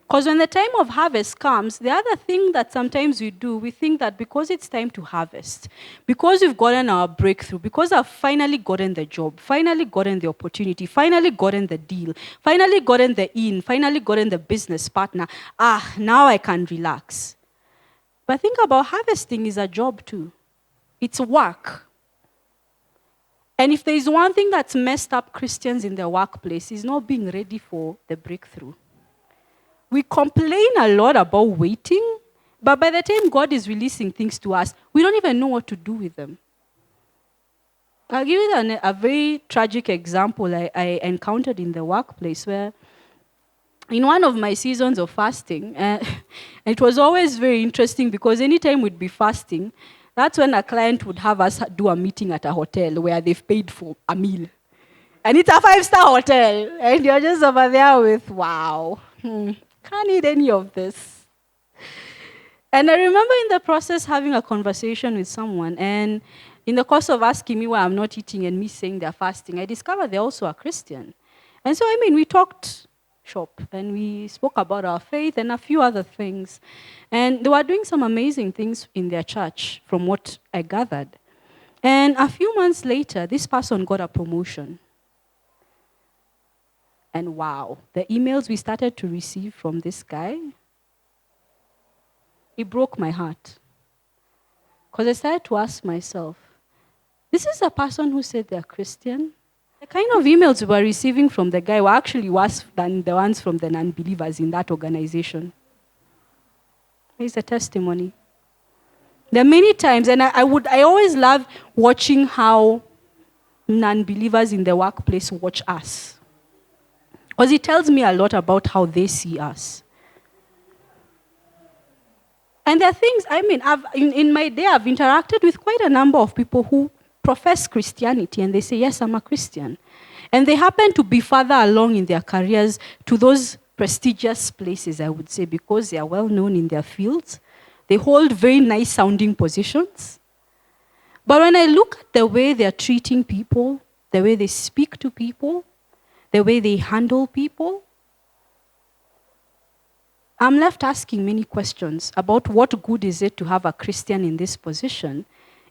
Because when the time of harvest comes, the other thing that sometimes we do, we think that because it's time to harvest, because we've gotten our breakthrough, because I've finally gotten the job, finally gotten the opportunity, finally gotten the deal, finally gotten the in, finally gotten the business partner, now I can relax. But think about harvesting is a job too. It's work. And if there is one thing that's messed up Christians in their workplace, is not being ready for the breakthrough. We complain a lot about waiting, but by the time God is releasing things to us, we don't even know what to do with them. I'll give you a very tragic example I encountered in the workplace where in one of my seasons of fasting, it was always very interesting because anytime we'd be fasting, that's when a client would have us do a meeting at a hotel where they've paid for a meal. And it's a 5-star hotel. And you're just over there with, wow, can't eat any of this. And I remember in the process having a conversation with someone. And in the course of asking me why I'm not eating and me saying they're fasting, I discovered they're also a Christian. And so, we talked shop and we spoke about our faith and a few other things. And they were doing some amazing things in their church from what I gathered. And a few months later, this person got a promotion. And wow, the emails we started to receive from this guy, it broke my heart. Because I started to ask myself, this is a person who said they're Christian? The kind of emails we were receiving from the guy were actually worse than the ones from the non-believers in that organization. Here's a testimony. There are many times, and I always love watching how non-believers in the workplace watch us. Because it tells me a lot about how they see us. And there are things, in my day, I've interacted with quite a number of people who profess Christianity and they say, yes, I'm a Christian. And they happen to be further along in their careers to those prestigious places, I would say, because they are well known in their fields. They hold very nice sounding positions. But when I look at the way they're treating people, the way they speak to people, the way they handle people, I'm left asking many questions about what good is it to have a Christian in this position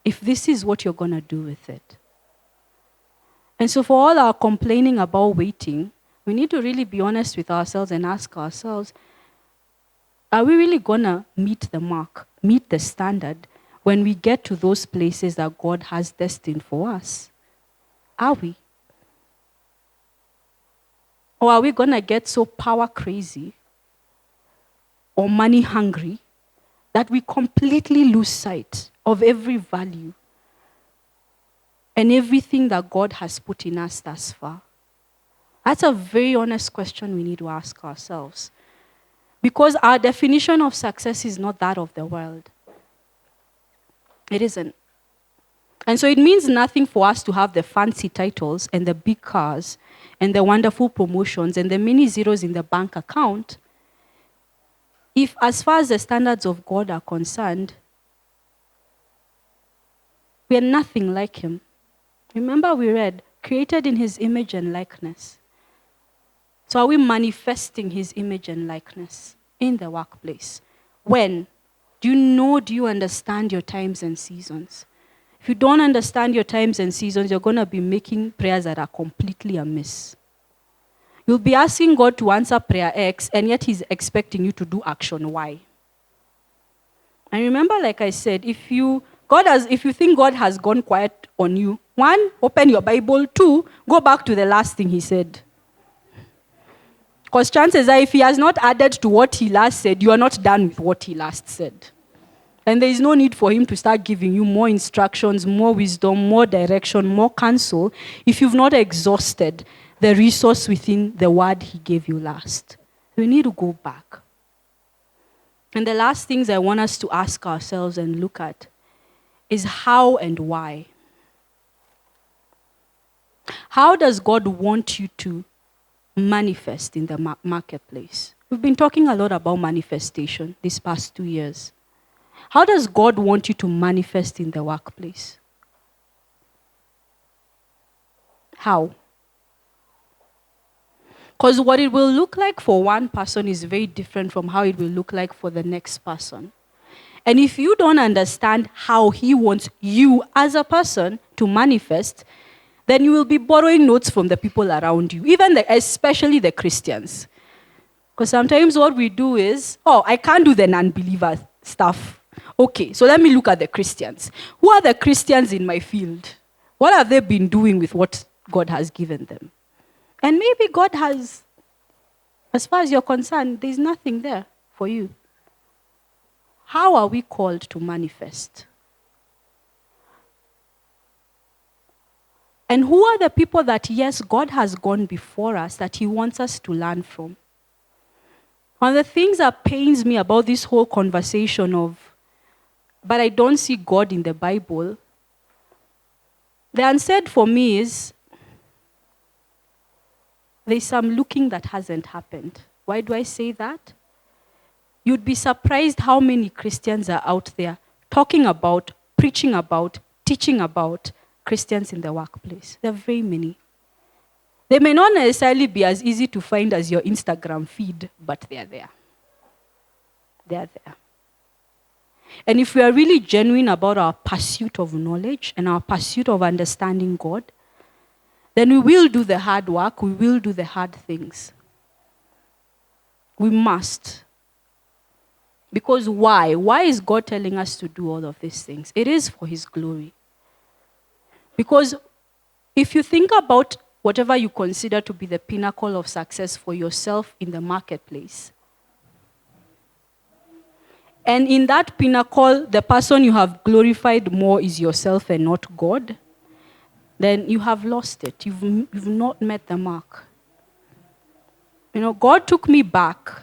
if this is what you're going to do with it. And so for all our complaining about waiting, we need to really be honest with ourselves and ask ourselves, are we really going to meet the mark, meet the standard when we get to those places that God has destined for us? Are we? Or are we going to get so power crazy or money hungry that we completely lose sight of every value and everything that God has put in us thus far? That's a very honest question we need to ask ourselves. Because our definition of success is not that of the world. It isn't. And so it means nothing for us to have the fancy titles and the big cars and the wonderful promotions and the many zeros in the bank account if, as far as the standards of God are concerned, we are nothing like him. Remember we read, created in his image and likeness. So are we manifesting his image and likeness in the workplace? When? Do you understand your times and seasons? If you don't understand your times and seasons, you're going to be making prayers that are completely amiss. You'll be asking God to answer prayer X, and yet he's expecting you to do action Y. And remember, like I said, if you think God has gone quiet on you, 1, open your Bible. 2, go back to the last thing he said. Because chances are, if he has not added to what he last said, you are not done with what he last said. And there is no need for him to start giving you more instructions, more wisdom, more direction, more counsel, if you've not exhausted the resource within the word he gave you last. We need to go back. And the last things I want us to ask ourselves and look at is how and why. How does God want you to manifest in the marketplace? We've been talking a lot about manifestation these past 2 years. How does God want you to manifest in the workplace? How? Because what it will look like for one person is very different from how it will look like for the next person. And if you don't understand how he wants you as a person to manifest, then you will be borrowing notes from the people around you, especially the Christians. Because sometimes what we do is, I can't do the non-believer stuff. Okay, so let me look at the Christians. Who are the Christians in my field? What have they been doing with what God has given them? And maybe God has, as far as you're concerned, there's nothing there for you. How are we called to manifest? And who are the people that, yes, God has gone before us that he wants us to learn from? One of the things that pains me about this whole conversation but I don't see God in the Bible, the unsaid for me is, there's some looking that hasn't happened. Why do I say that? You'd be surprised how many Christians are out there talking about, preaching about, teaching about Christians in the workplace. There are very many. They may not necessarily be as easy to find as your Instagram feed, but they are there. They are there. And if we are really genuine about our pursuit of knowledge and our pursuit of understanding God, then we will do the hard work, we will do the hard things. We must. Because why? Why is God telling us to do all of these things? It is for his glory. Because if you think about whatever you consider to be the pinnacle of success for yourself in the marketplace, and in that pinnacle, the person you have glorified more is yourself and not God, then you have lost it. You've not met the mark. God took me back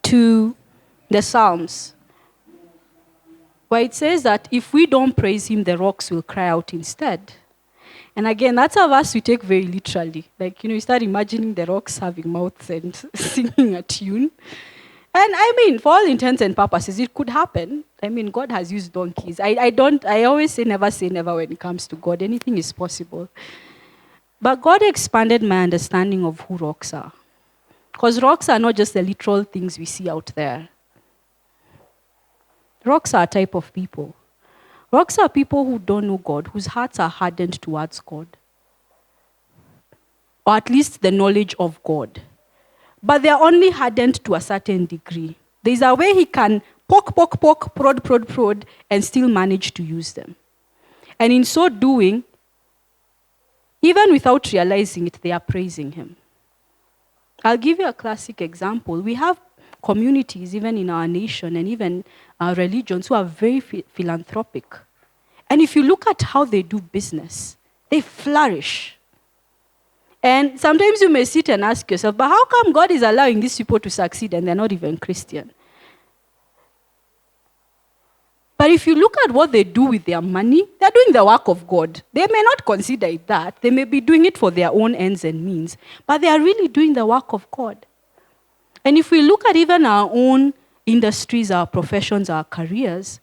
to the Psalms, where it says that if we don't praise him, the rocks will cry out instead. And again, that's a verse we take very literally. You start imagining the rocks having mouths and singing a tune. And for all intents and purposes, it could happen. God has used donkeys. I always say never when it comes to God. Anything is possible. But God expanded my understanding of who rocks are. Because rocks are not just the literal things we see out there. Rocks are a type of people. Rocks are people who don't know God, whose hearts are hardened towards God. or at least the knowledge of God. But they are only hardened to a certain degree. There's a way he can poke, prod, and still manage to use them. And in so doing, even without realizing it, they are praising him. I'll give you a classic example. We have communities, even in our nation and even our religions, who are very philanthropic. And if you look at how they do business, they flourish. And sometimes you may sit and ask yourself, but how come God is allowing these people to succeed and they're not even Christian? But if you look at what they do with their money, they're doing the work of God. They may not consider it that. They may be doing it for their own ends and means. But they are really doing the work of God. And if we look at even our own industries, our professions, our careers,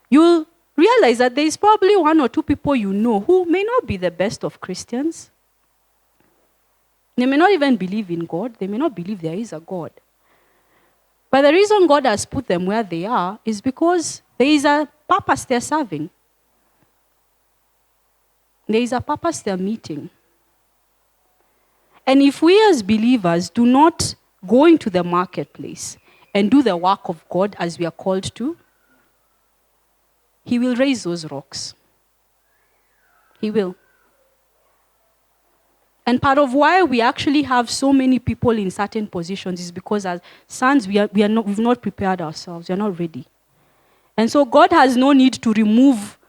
you'll realize that there is probably one or two people you know who may not be the best of Christians. They may not even believe in God. They may not believe there is a God. But the reason God has put them where they are is because there is a purpose they're serving. There is a purpose they're meeting. And if we as believers do not go into the marketplace and do the work of God as we are called to, he will raise those rocks. He will. And part of why we actually have so many people in certain positions is because as sons, we've not prepared ourselves. We're not ready. And so God has no need to remove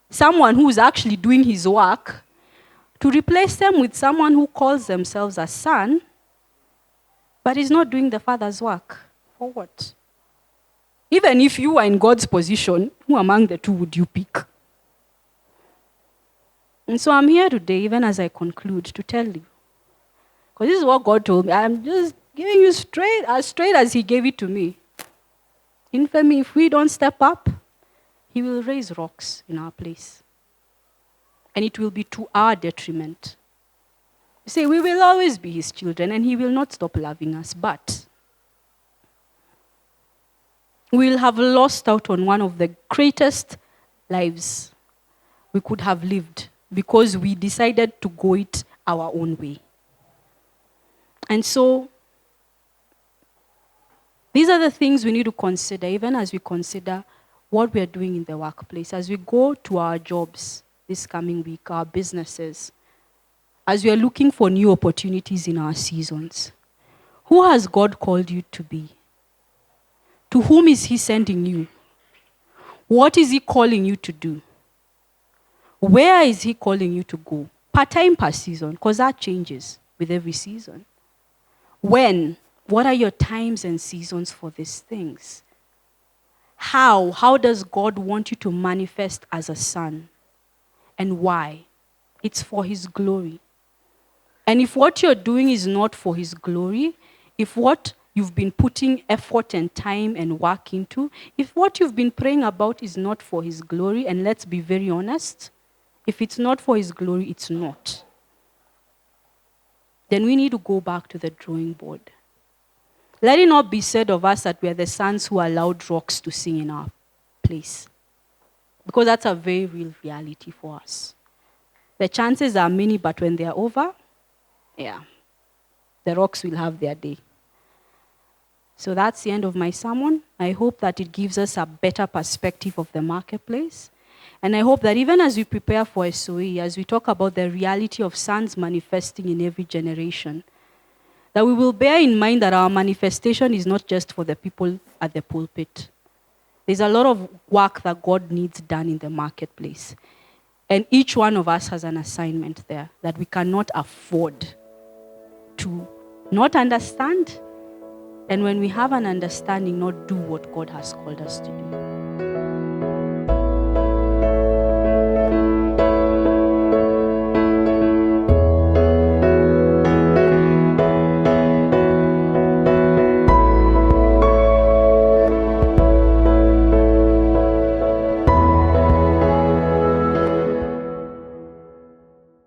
someone who is actually doing his work to replace them with someone who calls themselves a son, but is not doing the Father's work. For what? Even if you are in God's position, who among the two would you pick? And so I'm here today, even as I conclude, to tell you. Because this is what God told me. I'm just giving you straight as he gave it to me. Infamy, if we don't step up, he will raise rocks in our place. And it will be to our detriment. You say, we will always be his children, and he will not stop loving us. But we'll have lost out on one of the greatest lives we could have lived because we decided to go it our own way. And so, these are the things we need to consider, even as we consider what we are doing in the workplace, as we go to our jobs this coming week, our businesses, as we are looking for new opportunities in our seasons. Who has God called you to be? To whom is he sending you? What is he calling you to do? Where is he calling you to go? Part-time, per season, because that changes with every season. When? What are your times and seasons for these things? How? How does God want you to manifest as a son? And why? It's for his glory. And if what you're doing is not for his glory, if what you've been putting effort and time and work into, if what you've been praying about is not for his glory, and let's be very honest, if it's not for his glory, it's not. Then we need to go back to the drawing board. Let it not be said of us that we are the sons who allowed rocks to sing in our place. Because that's a very real reality for us. The chances are many, but when they're over, the rocks will have their day. So that's the end of my sermon. I hope that it gives us a better perspective of the marketplace. And I hope that even as we prepare for SOE, as we talk about the reality of sons manifesting in every generation, that we will bear in mind that our manifestation is not just for the people at the pulpit. There's a lot of work that God needs done in the marketplace. And each one of us has an assignment there that we cannot afford to not understand. And when we have an understanding, not do what God has called us to do.